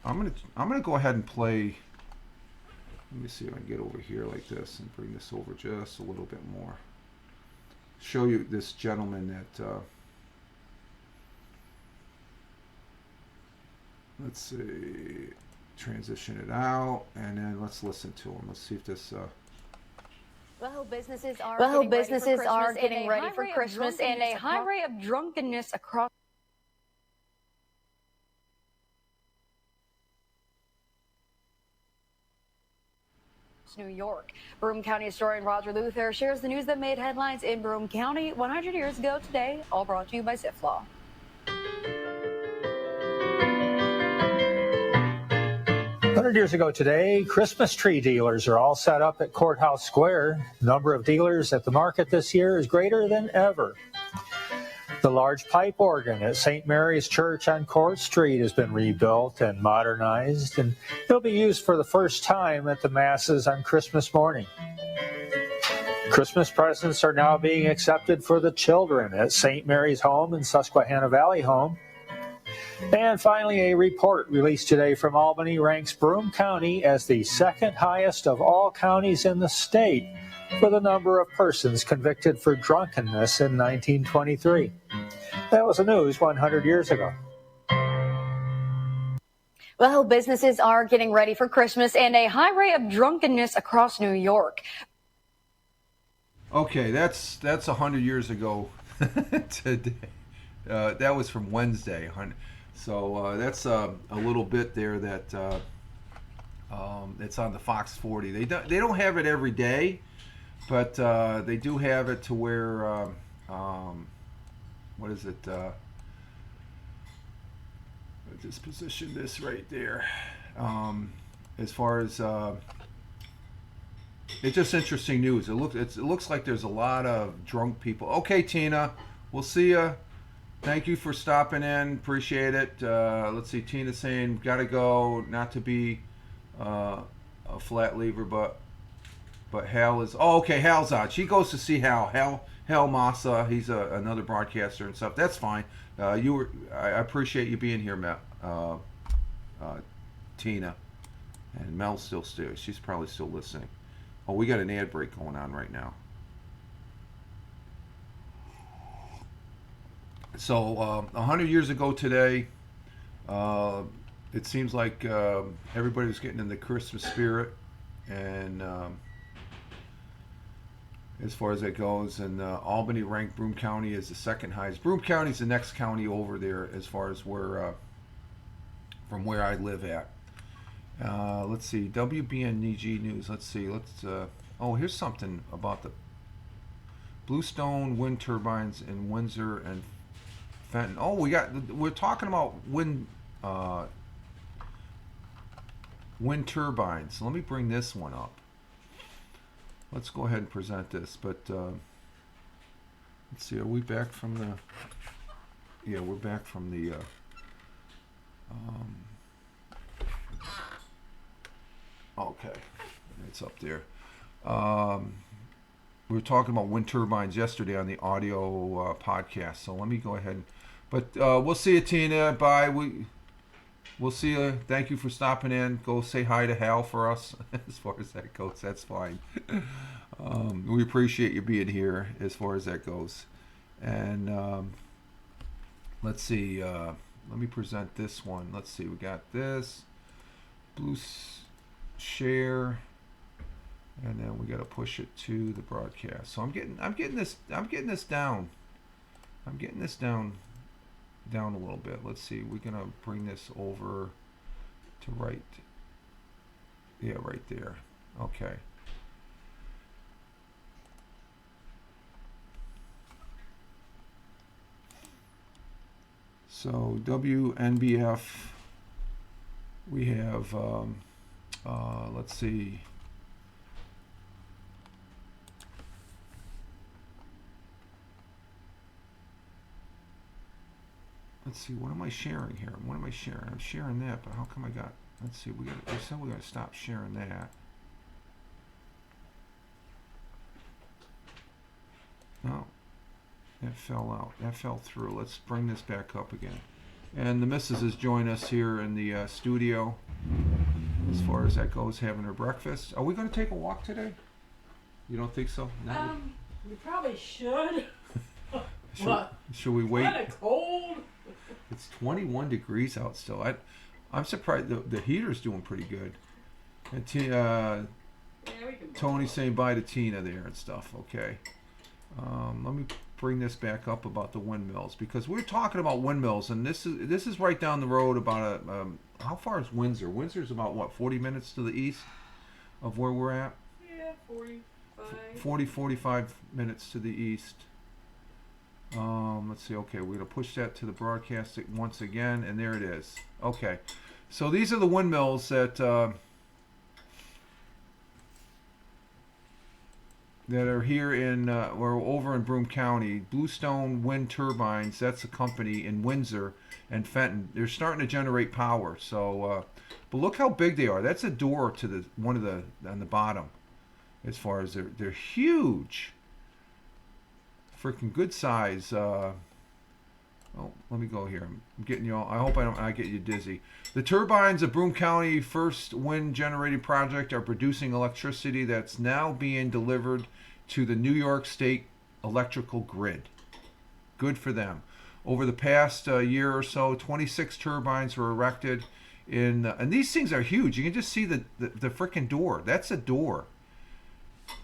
I'm gonna go ahead and play. Let me see if I can get over here like this and bring this over just a little bit more. Show you this gentleman that. Let's see, transition it out, and then let's listen to him. Let's see if this. Well, businesses are getting ready for Christmas, and a high rate of drunkenness across New York. Broome County historian Roger Luther shares the news that made headlines in Broome County 100 years ago today, all brought to you by Ziflaw. 100 years ago today, Christmas tree dealers are all set up at Courthouse Square. The number of dealers at the market this year is greater than ever. The large pipe organ at St. Mary's Church on Court Street has been rebuilt and modernized, and it'll be used for the first time at the Masses on Christmas morning. Christmas presents are now being accepted for the children at St. Mary's Home and Susquehanna Valley Home. And finally, a report released today from Albany ranks Broome County as the second highest of all counties in the state for the number of persons convicted for drunkenness in 1923. That was the news 100 years ago. Well, businesses are getting ready for Christmas, and a high rate of drunkenness across New York. Okay, that's 100 years ago today. That was from Wednesday. So that's a little bit there that it's on the Fox 40. They don't have it every day, but they do have it to where what is it? Just position this right there. As far as it's just interesting news. It looks like there's a lot of drunk people. Okay, Tina, we'll see ya. Thank you for stopping in. Appreciate it. Let's see. Tina saying, gotta go. Not to be a flat lever, but Hal is. Oh, okay. Hal's out. She goes to see Hal. Hal Massa. He's another broadcaster and stuff. That's fine. I appreciate you being here, Tina. And Mel's still. She's probably still listening. Oh, we got an ad break going on right now. So 100 years ago today, it seems like everybody was getting in the Christmas spirit, and as far as that goes, and Albany ranked Broome County as the second highest. Broome County is the next county over there as far as where from where I live at. Let's see, WBNG News. Let's see. Oh, here's something about the Bluestone wind turbines in Windsor and Fenton. Oh, we're talking about wind turbines. Let me bring this one up. Let's go ahead and present this. But let's see. Are we back from the? Yeah, we're back from the. Okay, it's up there. We were talking about wind turbines yesterday on the audio podcast. So let me go ahead. But we'll see you, Tina. Bye. We'll see you. Thank you for stopping in. Go say hi to Hal for us. As far as that goes, that's fine. We appreciate you being here as far as that goes. And let's see. Let me present this one. Let's see. We got this. Blue share. And then we got to push it to the broadcast. So I'm getting this down. I'm getting this down a little bit. Let's see. We're gonna bring this over to right. Yeah, right there. Okay. So WNBF. We have. Let's see. Let's see, what am I sharing here? What am I sharing? I'm sharing that, but how come I got, let's see, we said we're gonna stop sharing that. No, that fell out, that fell through. Let's bring this back up again. And the missus has joined us here in the studio, as far as that goes, having her breakfast. Are we gonna take a walk today? You don't think so? No? We probably should. Should we wait? Kind of cold. It's 21 degrees out still. I'm surprised the heater's doing pretty good. And Tony's saying bye to Tina there and stuff. Okay. Let me bring this back up about the windmills, because we're talking about windmills, and this is right down the road about how far is Windsor? Windsor's about what, 40 minutes to the east of where we're at? Yeah, 45. 45 minutes to the east. Let's see. Okay, we're gonna push that to the broadcast once again, and there it is. Okay, so these are the windmills that are here in or over in Broome County. Bluestone Wind Turbines. That's a company in Windsor and Fenton. They're starting to generate power. So, but look how big they are. That's a door to the one of the on the bottom. As far as they're huge. Freaking good size. Oh, let me go here. I'm getting you all. I hope I get you dizzy. The turbines of Broome County first wind generating project are producing electricity that's now being delivered to the New York State electrical grid. Good for them. Over the past year or so, 26 turbines were erected in, and these things are huge. You can just see the freaking door. That's a door.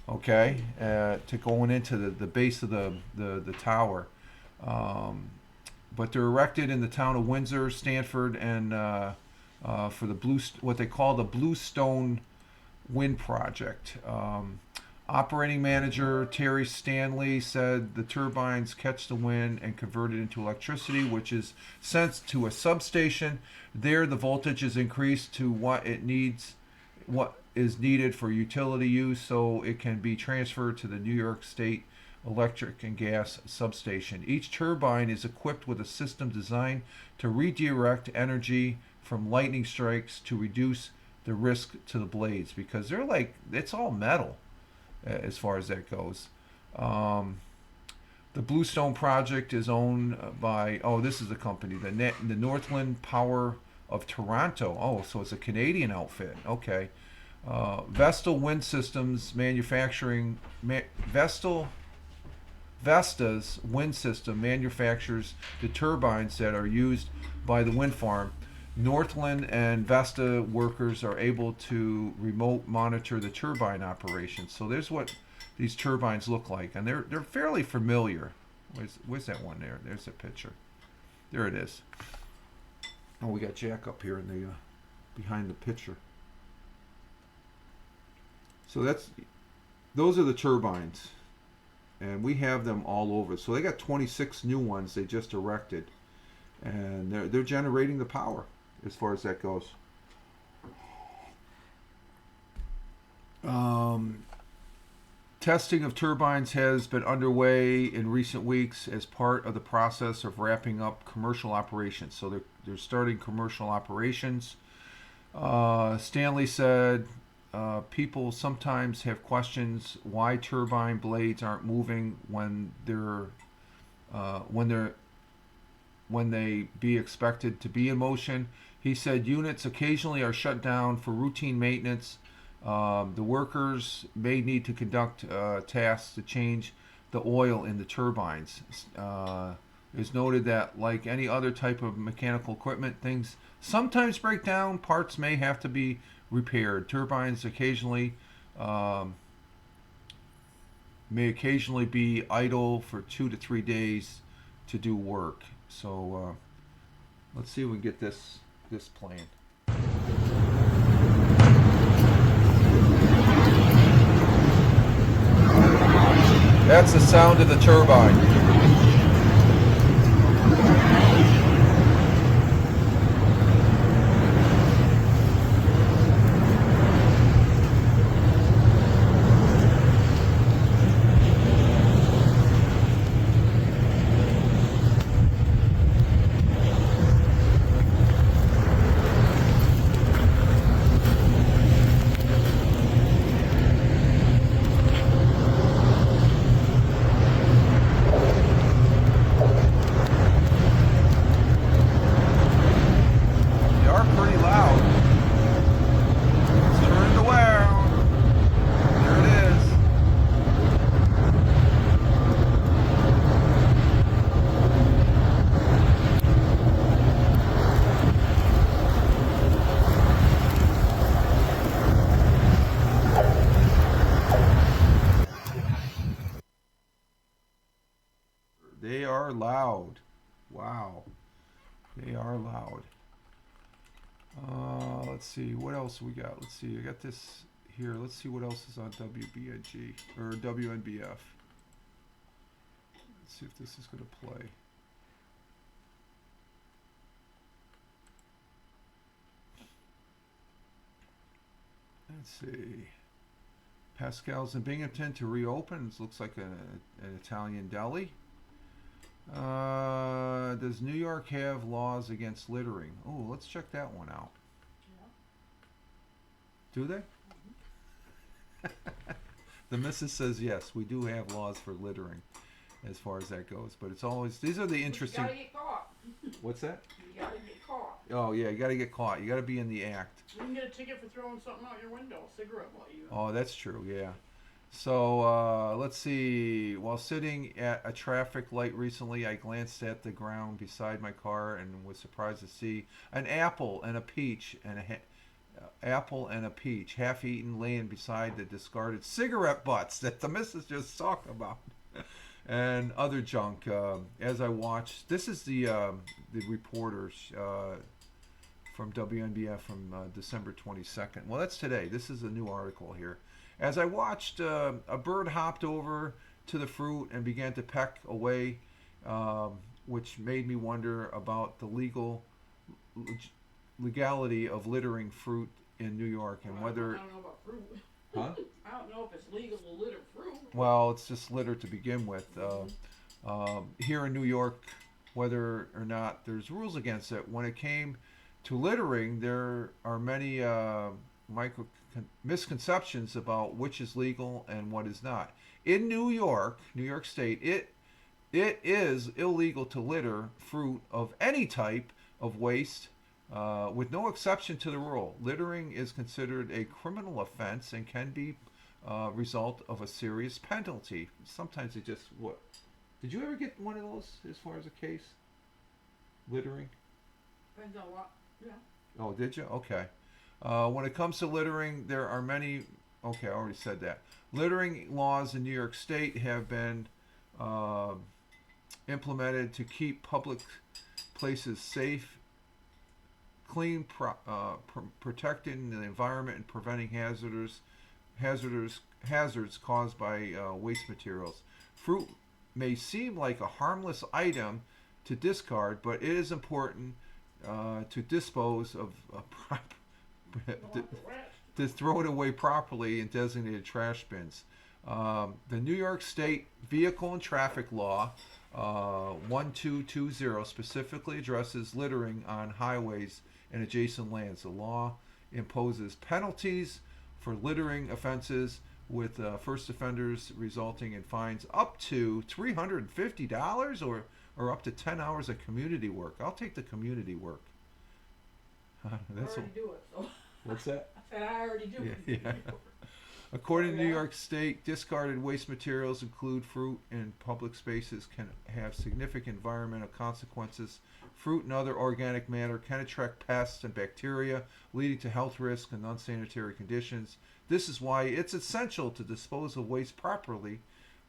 Okay, to going into the base of the tower, but they're erected in the town of Windsor, Stanford, and for the what they call the Bluestone Wind Project. Operating manager Terry Stanley said the turbines catch the wind and convert it into electricity, which is sent to a substation. There, the voltage is increased to what is needed for utility use, so it can be transferred to the New York State electric and gas substation. Each turbine is equipped with a system designed to redirect energy from lightning strikes to reduce the risk to the blades, because they're like, it's all metal as far as that goes. The Bluestone project is owned by, this is the company, the Northland Power of Toronto. Oh, so it's a Canadian outfit. Okay. Vestal Wind Systems manufacturing. Vestal Vesta's wind system manufactures the turbines that are used by the wind farm. Northland and Vesta workers are able to remote monitor the turbine operations. So there's what these turbines look like, and they're fairly familiar. Where's that one there? There's a picture. There it is. Oh, we got Jack up here in the behind the picture. So those are the turbines, and we have them all over. So they got 26 new ones they just erected, and they're generating the power as far as that goes. Testing of turbines has been underway in recent weeks as part of the process of wrapping up commercial operations. So they're starting commercial operations. Stanley said people sometimes have questions why turbine blades aren't moving when they be expected to be in motion. He said units occasionally are shut down for routine maintenance. The workers may need to conduct tasks to change the oil in the turbines. It's noted that, like any other type of mechanical equipment, things sometimes break down. Parts may have to be repaired. Turbines may occasionally be idle for 2 to 3 days to do work. So let's see if we can get this playing. That's the sound of the turbine. They are loud. Wow. They are loud. Let's see. What else we got? Let's see. I got this here. Let's see what else is on WBNG or WNBF. Let's see if this is going to play. Let's see. Pascal's in Binghamton to reopen. It looks like an Italian deli. Does New York have laws against littering? Oh, let's check that one out. Yeah. Do they? The missus says yes, we do have laws for littering as far as that goes. But it's always, these are the interesting. You gotta get caught. What's that? You gotta get caught. Oh, yeah, you gotta get caught. You gotta be in the act. You can get a ticket for throwing something out your window, a cigarette butt even. Oh, that's true, yeah. So let's see. While sitting at a traffic light recently, I glanced at the ground beside my car and was surprised to see an apple and a peach half-eaten, laying beside the discarded cigarette butts that the missus just talked about, and other junk. As I watched, this is the reporters from WNBF from December 22nd. Well, that's today. This is a new article here. As I watched, a bird hopped over to the fruit and began to peck away, which made me wonder about the legality of littering fruit in New York and whether. I don't know about fruit. Huh? I don't know if it's legal to litter fruit. Well, it's just litter to begin with. Here in New York, whether or not there's rules against it, when it came to littering, there are many misconceptions about which is legal and what is not. In New York State, it is illegal to litter fruit of any type of waste, with no exception to the rule. Littering is considered a criminal offense and can be result of a serious penalty. Sometimes they just Did you ever get one of those as far as a case? Littering? Depends on what. Yeah. Oh, did you? Okay. When it comes to littering, there are many. Okay, I already said that. Littering laws in New York State have been implemented to keep public places safe, clean, protecting the environment, and preventing hazards caused by waste materials. Fruit may seem like a harmless item to discard, but it is important to dispose of to throw it away properly in designated trash bins. The New York State Vehicle and Traffic Law 1220 specifically addresses littering on highways and adjacent lands. The law imposes penalties for littering offenses, with first offenders resulting in fines up to $350 or up to 10 hours of community work. I'll take the community work. That's I already do it, so. What's that? I said I already do it. Yeah. According to New York State, discarded waste materials include fruit in public spaces can have significant environmental consequences. Fruit and other organic matter can attract pests and bacteria, leading to health risks and unsanitary conditions. This is why it's essential to dispose of waste properly.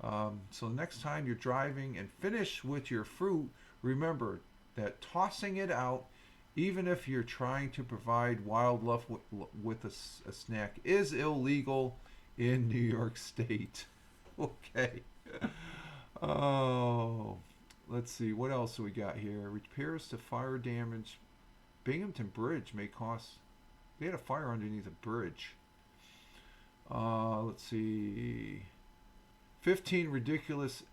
So next time you're driving and finish with your fruit, remember that tossing it out, even if you're trying to provide wildlife with a snack, is illegal in New York State. Okay. Oh, let's see. What else do we got here? Repairs to fire damage. Binghamton Bridge may cost. They had a fire underneath a bridge. Let's see. 15 ridiculous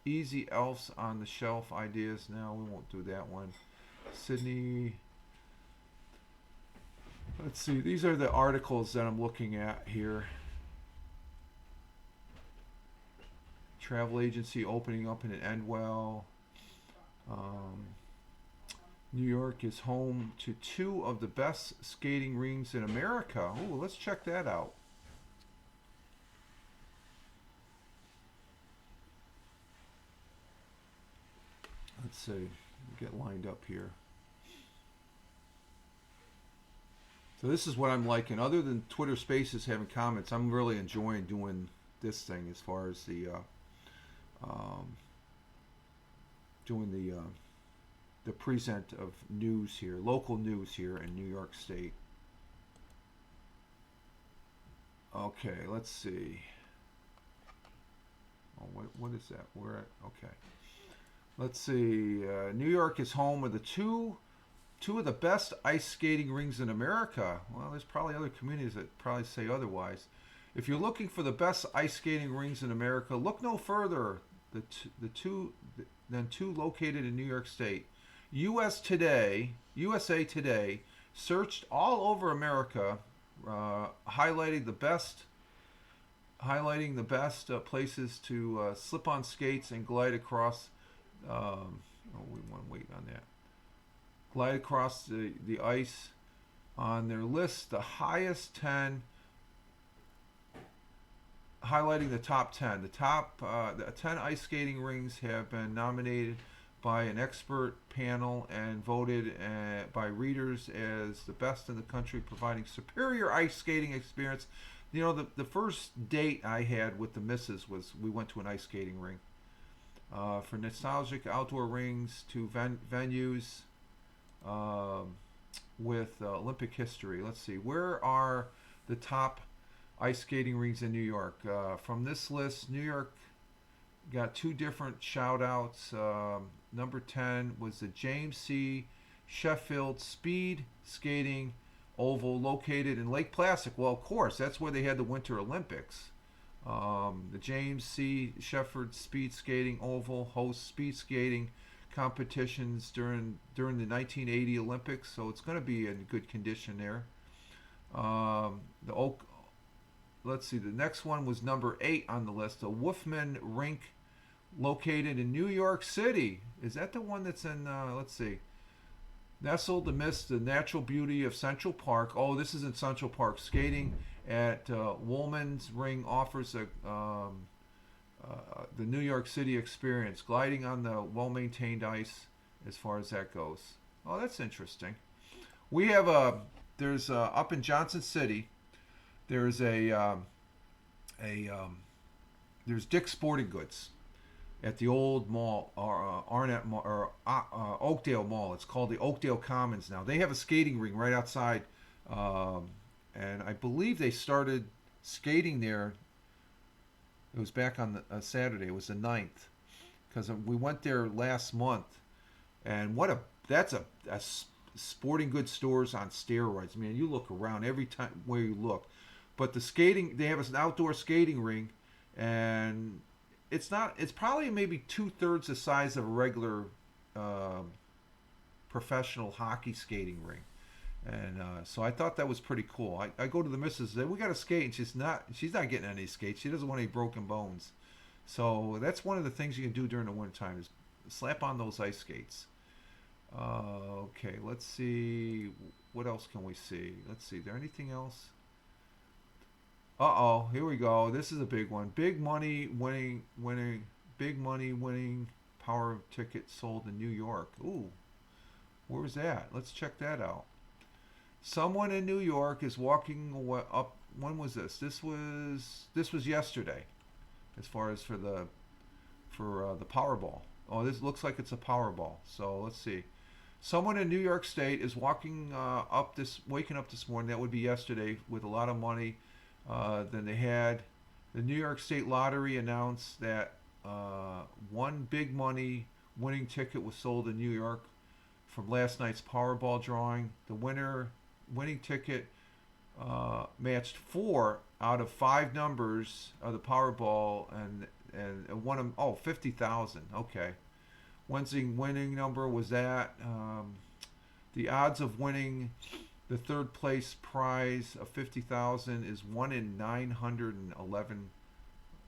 easy elves on the shelf ideas. No, we won't do that one. Sydney. Let's see. These are the articles that I'm looking at here. Travel agency opening up in an Endwell. New York is home to 2 of the best skating rinks in America. Oh, let's check that out. Let's see. Get lined up here. So this is what I'm liking. Other than Twitter Spaces having comments, I'm really enjoying doing this thing as far as the doing the present of news here, local news here in New York State. Okay, let's see. Oh, what is that? Okay. Let's see. New York is home of the two of the best ice skating rinks in America. Well, there's probably other communities that probably say otherwise. If you're looking for the best ice skating rinks in America, look no further than two located in New York State. USA Today searched all over America, highlighting the best places to slip on skates and glide across. We want to wait on that. Glide across the ice. On their list, the highest 10, highlighting the top 10. The 10 ice skating rinks have been nominated by an expert panel and voted by readers as the best in the country, providing superior ice skating experience. You know, the first date I had with the missus was we went to an ice skating rink. For nostalgic outdoor rings to venues with Olympic history. Let's see, where are the top ice skating rinks in New York? From this list, New York got 2 different shout outs. Number 10 was the James C. Sheffield Speed Skating Oval, located in Lake Placid. Well, of course, that's where they had the Winter Olympics. The James C. Sheffield Speed Skating Oval hosts speed skating competitions during the 1980 Olympics, so it's going to be in good condition there. Let's see, the next one was number 8 on the list, the Wolfman Rink, located in New York City. Is that the one that's in, let's see, nestled amidst the natural beauty of Central Park? Oh, this is in Central Park. Skating at Woolman's Ring offers the New York City experience, gliding on the well-maintained ice as far as that goes. Oh, that's interesting. We have there's up in Johnson City, there's there's Dick's Sporting Goods at the old mall, or Arnett Mall, or Oakdale Mall. It's called the Oakdale Commons now. They have a skating ring right outside, and I believe they started skating there. It was back on the Saturday. It was the 9th, because we went there last month, and that's a sporting goods stores on steroids. Man, you look around every time where you look, but the skating, they have an outdoor skating ring, and it's probably maybe 2/3 the size of a regular professional hockey skating ring. And so I thought that was pretty cool. I go to the missus and say, we got to skate, and she's not getting any skates. She doesn't want any broken bones. So that's one of the things you can do during the wintertime is slap on those ice skates. Okay, let's see. What else can we see? Let's see. Is there anything else? Uh-oh, here we go. This is a big one. Big money winning power ticket sold in New York. Ooh, where was that? Let's check that out. Someone in New York is walking up. When was this? This was yesterday, as far as for the Powerball. Oh, this looks like it's a Powerball. So let's see. Someone in New York State is waking up this morning. That would be yesterday, with a lot of money. Then they had the New York State Lottery announced that one big money winning ticket was sold in New York from last night's Powerball drawing. The winning ticket matched 4 out of 5 numbers of the Powerball, and won them. Oh, 50,000. Okay. Wednesday winning number was that. The odds of winning the third place prize of 50,000 is 1 in 911.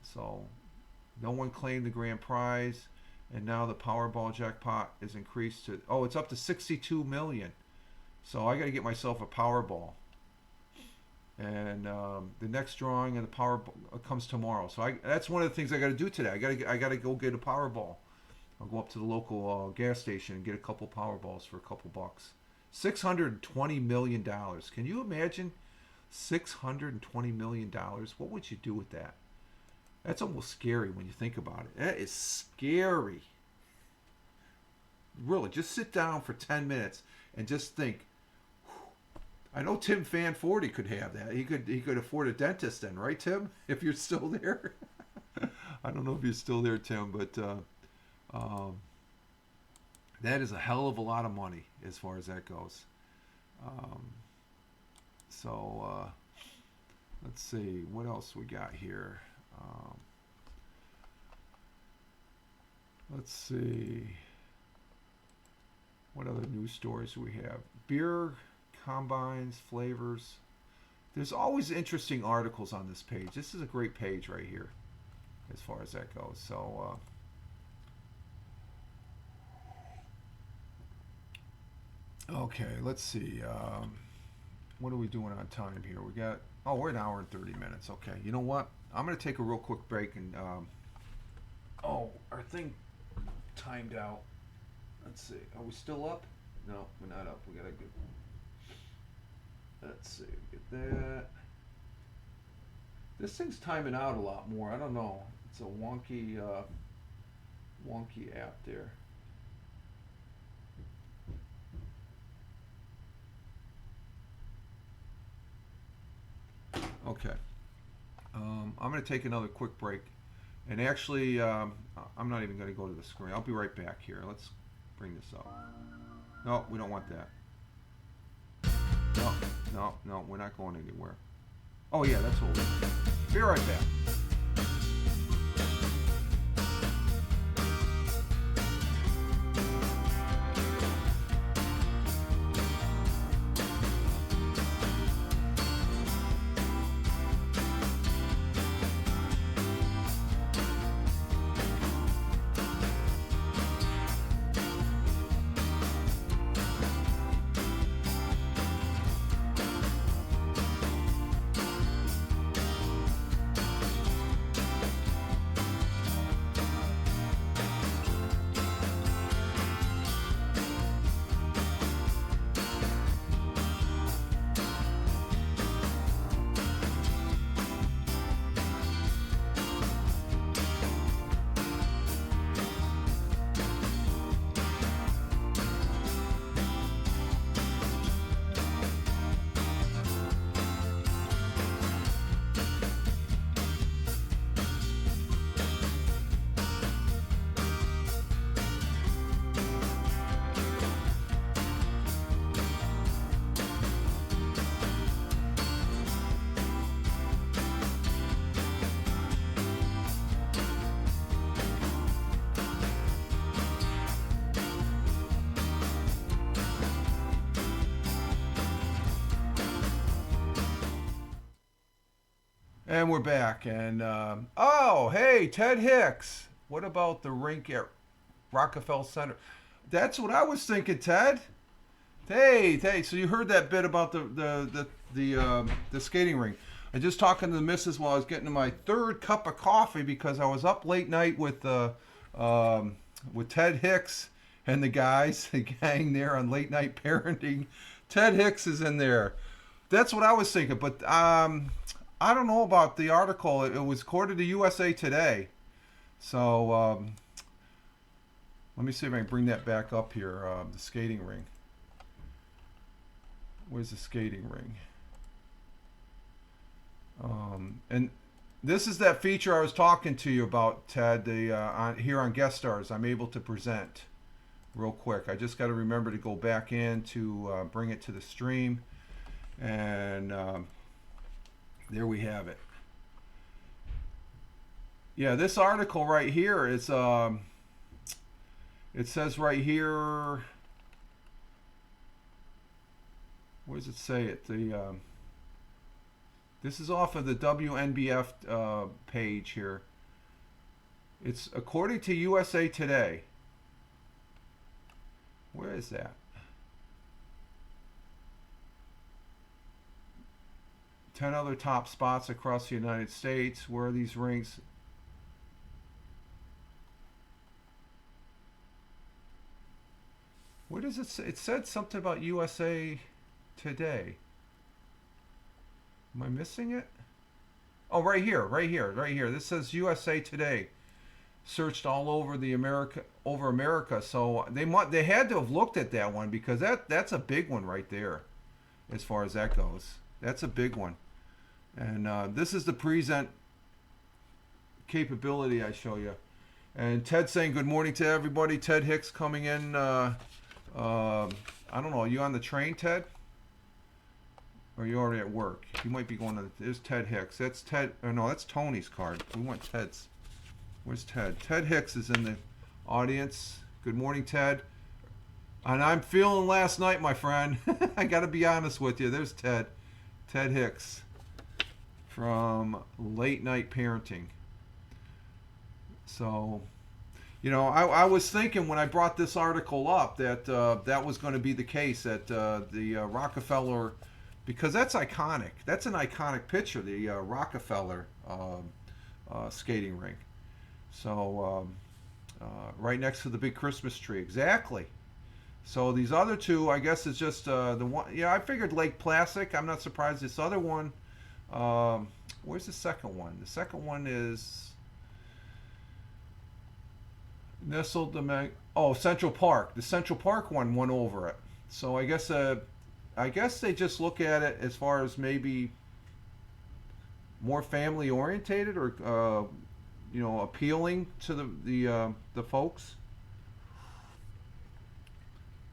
So no one claimed the grand prize, and now the Powerball jackpot is increased to, it's up to 62 million. So I got to get myself a Powerball. And the next drawing of the Powerball comes tomorrow. So that's one of the things I got to do today. I got to go get a Powerball. I'll go up to the local gas station and get a couple Powerballs for a couple bucks. $620 million. Can you imagine $620 million? What would you do with that? That's almost scary when you think about it. That is scary. Really, just sit down for 10 minutes and just think. I know Tim Fanforty could have that. He could afford a dentist then, right, Tim? If you're still there. I don't know if you're still there, Tim, but that is a hell of a lot of money as far as that goes. Let's see what else we got here. Let's see what other news stories we have. Beer combines, flavors. There's always interesting articles on this page. This is a great page right here as far as that goes. So okay, let's see. What are we doing on time here? We got, we're an hour and 30 minutes. Okay, you know what? I'm going to take a real quick break and, our thing timed out. Let's see. Are we still up? No, we're not up. We got to get, let's see, get that. This thing's timing out a lot more. I don't know. It's a wonky app there. Okay. I'm going to take another quick break. And actually, I'm not even going to go to the screen. I'll be right back here. Let's bring this up. No, we don't want that. No, we're not going anywhere. Oh, yeah, that's what we're doing. Be right back. And we're back. And oh, hey, Ted Hicks. What about the rink at Rockefeller Center? That's what I was thinking, Ted. Hey. So you heard that bit about the skating rink? I just talking to the missus while I was getting to my third cup of coffee because I was up late night with Ted Hicks and the guys, the gang there on late night parenting. Ted Hicks is in there. That's what I was thinking, but I don't know about the article. It was quoted to USA Today. So let me see if I can bring that back up here. The skating ring. Where's the skating ring? And this is that feature I was talking to you about, Ted. Here on Guest Stars, I'm able to present real quick. I just got to remember to go back in to bring it to the stream. And there we have it. Yeah, this article right here is, it says right here, where does it say it? This is off of the WNBF page here. It's according to USA Today. Where is that? 10 other top spots across the United States. Where are these rinks? What does it say? It said something about USA Today. Am I missing it? Oh, right here. This says USA Today. Searched all over America. So they had to have looked at that one because that's a big one right there, as far as that goes. That's a big one. And this is the present capability I show you. And Ted saying good morning to everybody. Ted Hicks coming in. I don't know. Are you on the train, Ted? Or are you already at work? You might be going to. There's Ted Hicks. That's Ted. Or no, that's Tony's card. We want Ted's. Where's Ted? Ted Hicks is in the audience. Good morning, Ted. And I'm feeling last night, my friend. I got to be honest with you. There's Ted. Ted Hicks from Late Night Parenting. So, you know, I was thinking when I brought this article up that that was going to be the case at the Rockefeller, because that's iconic. That's an iconic picture, the Rockefeller skating rink. So, right next to the big Christmas tree. Exactly. So these other two, I guess, is just the one. Yeah, I figured Lake Placid. I'm not surprised. This other one, where's the second one? The second one is nestled Central Park. The Central Park one won over it. So I guess they just look at it as far as maybe more family orientated or you know, appealing to the folks.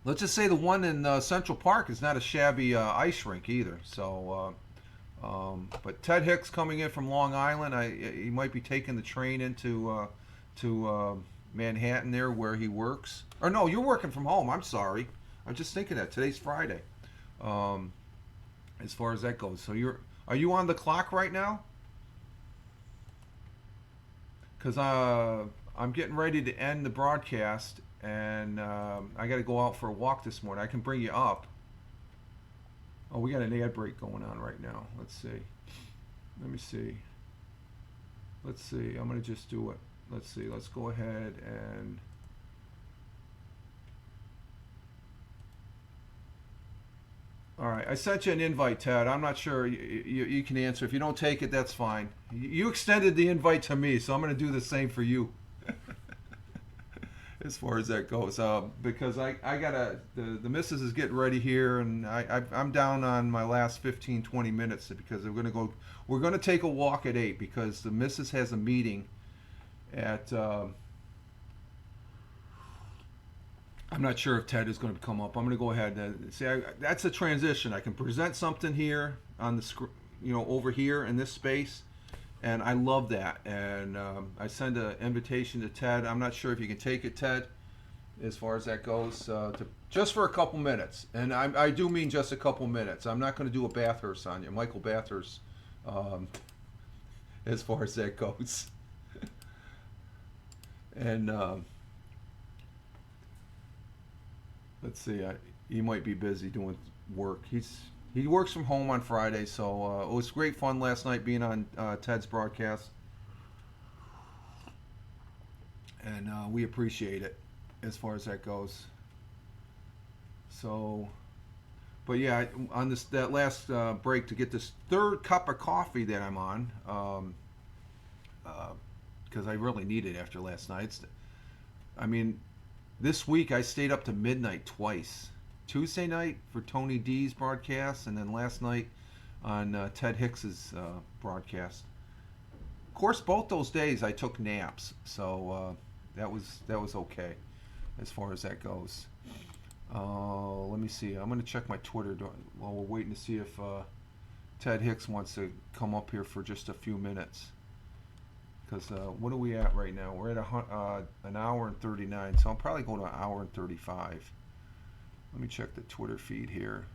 Let's just say the one in Central Park is not a shabby ice rink either. So, but Ted Hicks coming in from Long Island, he might be taking the train into to Manhattan there where he works. Or no, you're working from home. I'm sorry. I'm just thinking that today's Friday. As far as that goes, so are you on the clock right now? Because I'm getting ready to end the broadcast. And I got to go out for a walk this morning. I can bring you up. Oh, we got an ad break going on right now. Let's see. Let me see. Let's see. I'm going to just do it. Let's see. Let's go ahead and... All right. I sent you an invite, Ted. I'm not sure you can answer. If you don't take it, that's fine. You extended the invite to me, so I'm going to do the same for you. As far as that goes, because I gotta, the missus is getting ready here, and I'm down on my last 15-20 minutes because we're gonna take a walk at 8 because the missus has a meeting at I'm not sure if Ted is going to come up. I'm going to go ahead and see. That's a transition. I can present something here on the screen, you know, over here in this space. And I love that. And I send an invitation to Ted. I'm not sure if you can take it, Ted, as far as that goes, just for a couple minutes. And I do mean just a couple minutes. I'm not going to do a Bathurst on you. Michael Bathurst as far as that goes. And let's see, he might be busy doing work. He works from home on Friday, so it was great fun last night being on Ted's broadcast, and we appreciate it as far as that goes. So, but yeah, on that last break to get this third cup of coffee that I'm on, because I really need it after last night's. I mean, this week I stayed up to midnight twice. Tuesday night for Tony D's broadcast, and then last night on Ted Hicks's broadcast. Of course, both those days I took naps, so that was okay as far as that goes. Let me see. I'm going to check my Twitter while we're waiting to see if Ted Hicks wants to come up here for just a few minutes. Because what are we at right now? We're at an hour and 39, so I'll probably go to an hour and 35. Let me check the Twitter feed here.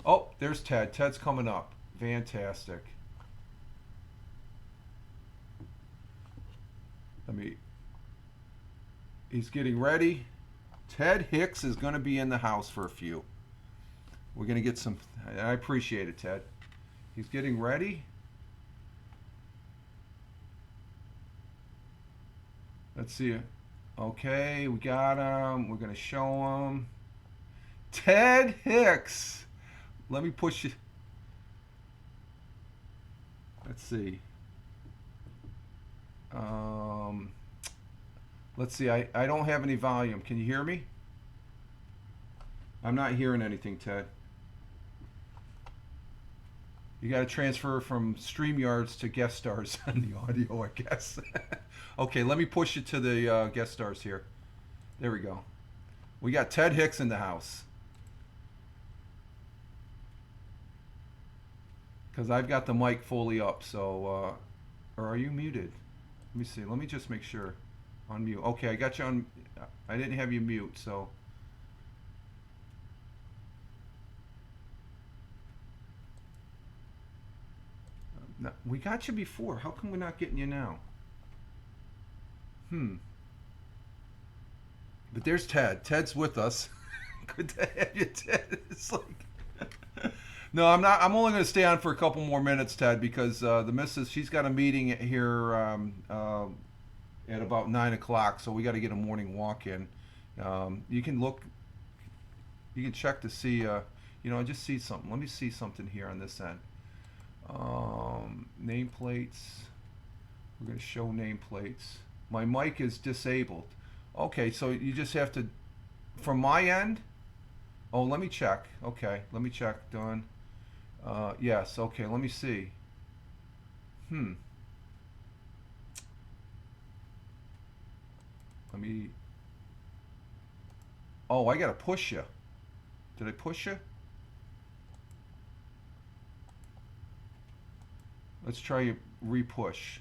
Oh, there's Ted. Ted's coming up. Fantastic. He's getting ready. Ted Hicks is going to be in the house for a few. We're going to get some. I appreciate it, Ted. He's getting ready. Let's see. Okay, we got him. We're going to show him. Ted Hicks. Let me push it. Let's see. Let's see. I don't have any volume. Can you hear me? I'm not hearing anything, Ted. You got to transfer from StreamYards to guest stars on the audio, I guess. Okay, let me push it to the guest stars here. There we go. We got Ted Hicks in the house. Because I've got the mic fully up, so... or are you muted? Let me see. Let me just make sure. Unmute. Okay, I got you on... I didn't have you mute, so... No, we got you before. How come we're not getting you now? But there's Ted. Ted's with us. Good to have you, Ted. It's like... No, I'm not. I'm only going to stay on for a couple more minutes, Ted, because the missus, she's got a meeting here at about 9 o'clock, so we got to get a morning walk in. You can look, you can check to see, just see something. Let me see something here on this end. Nameplates. We're going to show nameplates. My mic is disabled. Okay, so you just have to, from my end. Oh, let me check. Okay, let me check. Done. Yes. Okay, let me see. Let me. Oh, I gotta push you. Did I push you? Let's try you re-push.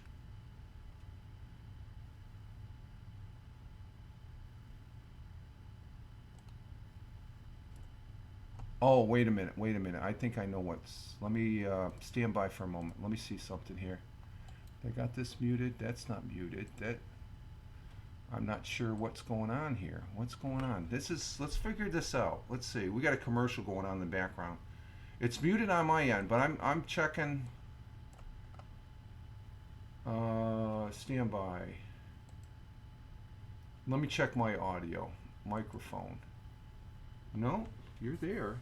Oh, wait a minute. I think I know what's... Let me stand by for a moment. Let me see something here. I got this muted. That's not muted. I'm not sure what's going on here. What's going on? Let's figure this out. Let's see. We got a commercial going on in the background. It's muted on my end, but I'm checking... stand by. Let me check my audio. Microphone. No, you're there.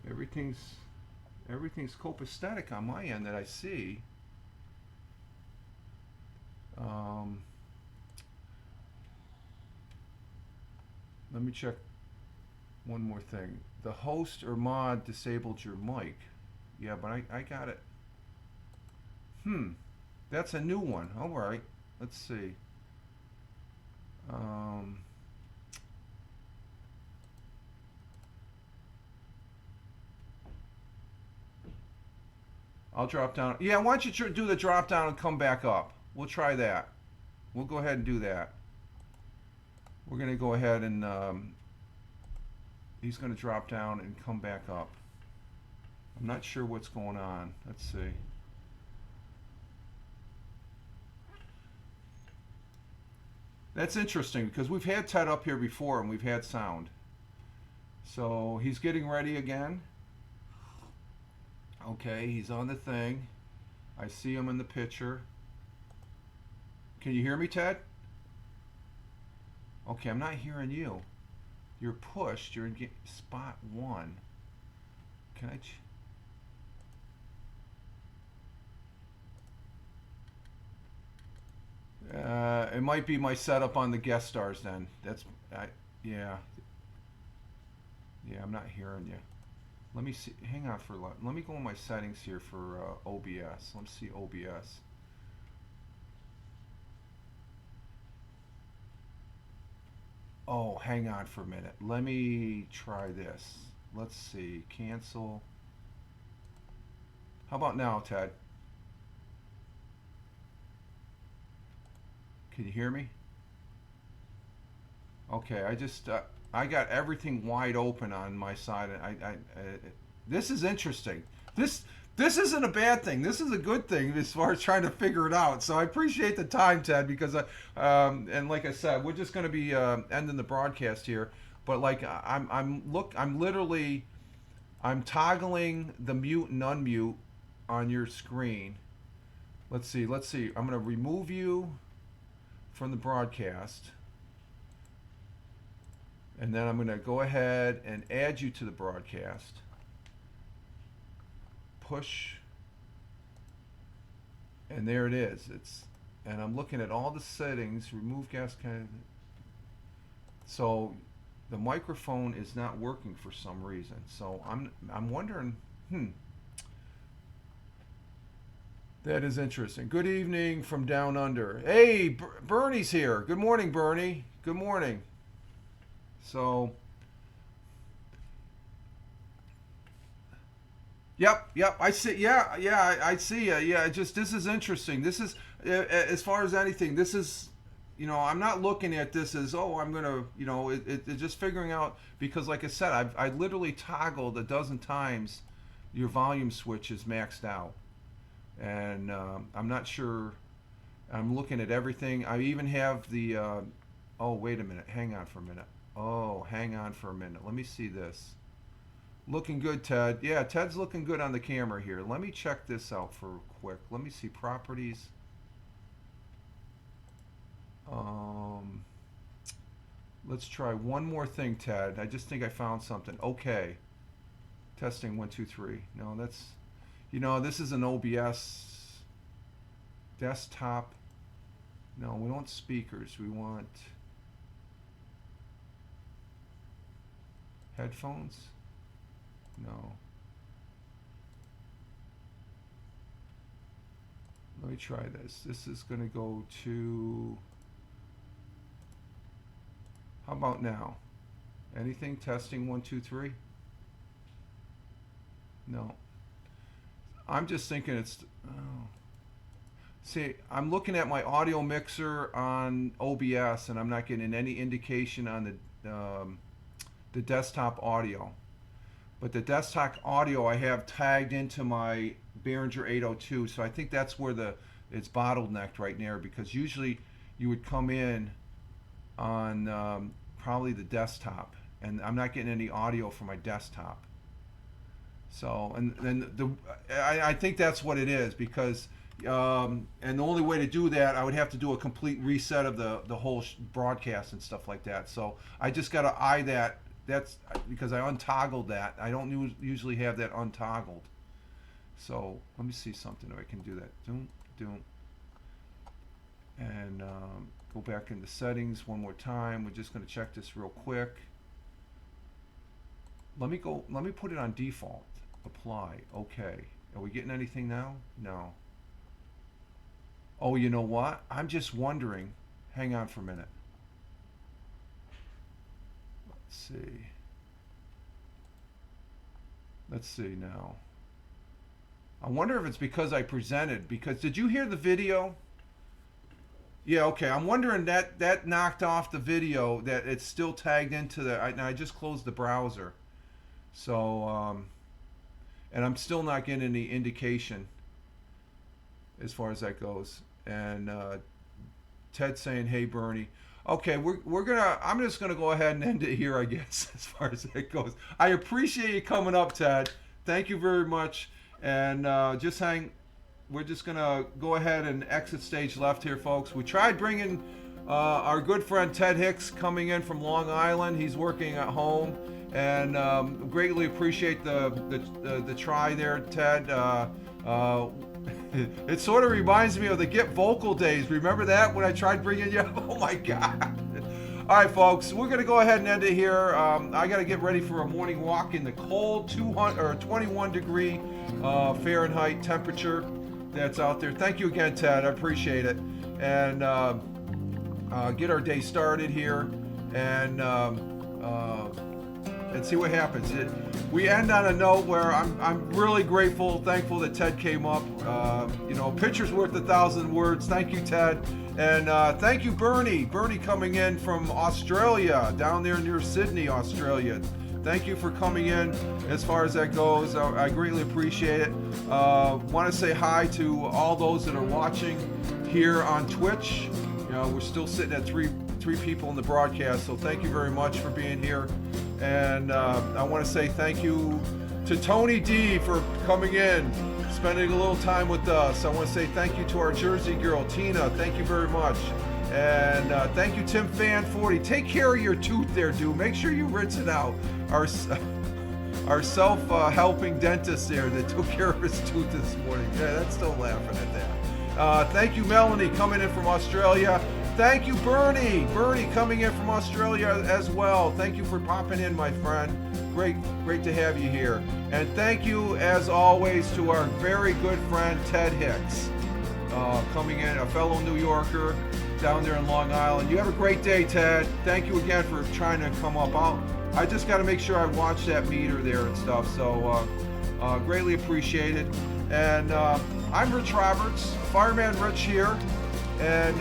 Everything's copacetic on my end that I see. Let me check one more thing. The host or mod disabled your mic. Yeah, but I got it. That's a new one. All right. Let's see. I'll drop down. Yeah, why don't you do the drop down and come back up? We'll try that. We'll go ahead and do that. We're going to go ahead and he's going to drop down and come back up. I'm not sure what's going on. Let's see. That's interesting because we've had Ted up here before and we've had sound. So he's getting ready again. Okay, he's on the thing. I see him in the picture. Can you hear me, Ted? Okay, I'm not hearing you. You're pushed. You're in spot 1. Can I... it might be my setup on the guest stars then. Yeah. Yeah, I'm not hearing you. Let me see. Hang on for a lot. Let me go in my settings here for OBS. Let's see OBS. Oh, hang on for a minute. Let me try this. Let's see. Cancel. How about now, Ted? Can you hear me? Okay, I got everything wide open on my side. This is interesting. This isn't a bad thing. This is a good thing as far as trying to figure it out. So I appreciate the time, Ted, because and like I said, we're just going to be ending the broadcast here. But like I'm toggling the mute and unmute on your screen. Let's see. I'm going to remove you from the broadcast. And then I'm going to go ahead and add you to the broadcast. Push. And there it is. And I'm looking at all the settings. Remove gas can. So the microphone is not working for some reason. So I'm wondering, That is interesting. Good evening from down under. Hey, Bernie's here. Good morning, Bernie. Good morning. So, yep, I see. Yeah, I see. Yeah, this is interesting. This is, as far as anything, this is, I'm not looking at this as, I'm going to, it's just figuring out, because like I said, I literally toggled a dozen times your volume switch is maxed out. And I'm not sure, I'm looking at everything. I even have the, wait a minute, hang on for a minute. Let me see this. Looking good, Ted. Yeah, Ted's looking good on the camera here. Let me check this out for quick. Let me see properties. Let's try one more thing, Ted. I just think I found something. Okay. Testing 1, 2, 3. No, that's, this is an OBS desktop. No, we want speakers. We want headphones. No. Let me try this. This is going to go to, how about now? Anything? Testing 1, 2, 3? No. I'm just thinking it's, see, I'm looking at my audio mixer on OBS and I'm not getting any indication on the desktop audio. But the desktop audio I have tagged into my Behringer 802, so I think that's where it's bottlenecked right there, because usually you would come in on probably the desktop, and I'm not getting any audio from my desktop. So, and then I think that's what it is, because and the only way to do that, I would have to do a complete reset of the whole broadcast and stuff like that. So I just got to eye that. That's because I untoggled that. I don't usually have that untoggled. So let me see something if I can do that. And go back into settings one more time. We're just going to check this real quick. Let me put it on default. Apply. Okay. Are we getting anything now? No. Oh, you know what? I'm just wondering. Hang on for a minute. Let's see now. I wonder if it's because I presented, because did you hear the video? Yeah, okay. I'm wondering that knocked off the video, that it's still tagged into I just closed the browser. So and I'm still not getting any indication as far as that goes. And Ted saying, "Hey Bernie." Okay, I'm just gonna go ahead and end it here, I guess, as far as that goes. I appreciate you coming up, Ted. Thank you very much. And we're just gonna go ahead and exit stage left here, folks. We tried bringing our good friend Ted Hicks coming in from Long Island. He's working at home, and greatly appreciate the try there, Ted. It sort of reminds me of the Get Vocal days. Remember that when I tried bringing you? Oh my God. All right, folks, we're going to go ahead and end it here. I got to get ready for a morning walk in the cold 21 degree Fahrenheit temperature that's out there. Thank you again, Ted. I appreciate it. And get our day started here and see what happens. We end on a note where I'm really grateful, thankful that Ted came up. Picture's worth 1,000 words. Thank you, Ted. And thank you, Bernie. Bernie coming in from Australia, down there near Sydney, Australia. Thank you for coming in as far as that goes. I greatly appreciate it. Want to say hi to all those that are watching here on Twitch. We're still sitting at three people in the broadcast, so thank you very much for being here. And I want to say thank you to Tony D for coming in, spending a little time with us. I want to say thank you to our Jersey girl, Tina. Thank you very much. And thank you, Tim Fan 40. Take care of your tooth there, dude. Make sure you rinse it out. Our self-helping dentist there that took care of his tooth this morning. Yeah, that's still laughing at that. Thank you, Melanie, coming in from Australia. Thank you, Bernie. Bernie coming in from Australia as well. Thank you for popping in, my friend. Great to have you here. And thank you, as always, to our very good friend, Ted Hicks, coming in, a fellow New Yorker down there in Long Island. You have a great day, Ted. Thank you again for trying to come up. I just got to make sure I watch that meter there and stuff. So greatly appreciated. And I'm Rich Roberts, Fireman Rich here. And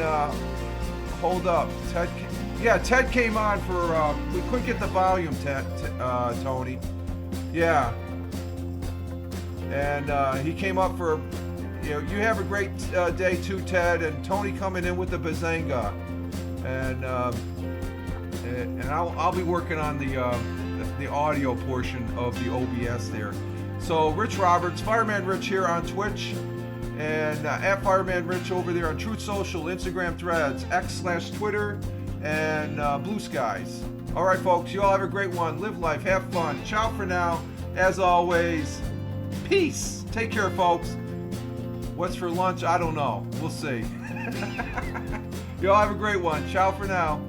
hold up, Ted came on for, we couldn't get the volume, Tony. Yeah. And he came up for, you have a great day too, Ted, and Tony coming in with the Bazanga. And I'll be working on the audio portion of the OBS there. So Rich Roberts, Fireman Rich here on Twitch. And at Fireman Rich over there on Truth Social, Instagram Threads, X/Twitter, and Blue Skies. All right, folks, you all have a great one. Live life, have fun. Ciao for now. As always, peace. Take care, folks. What's for lunch? I don't know. We'll see. You all have a great one. Ciao for now.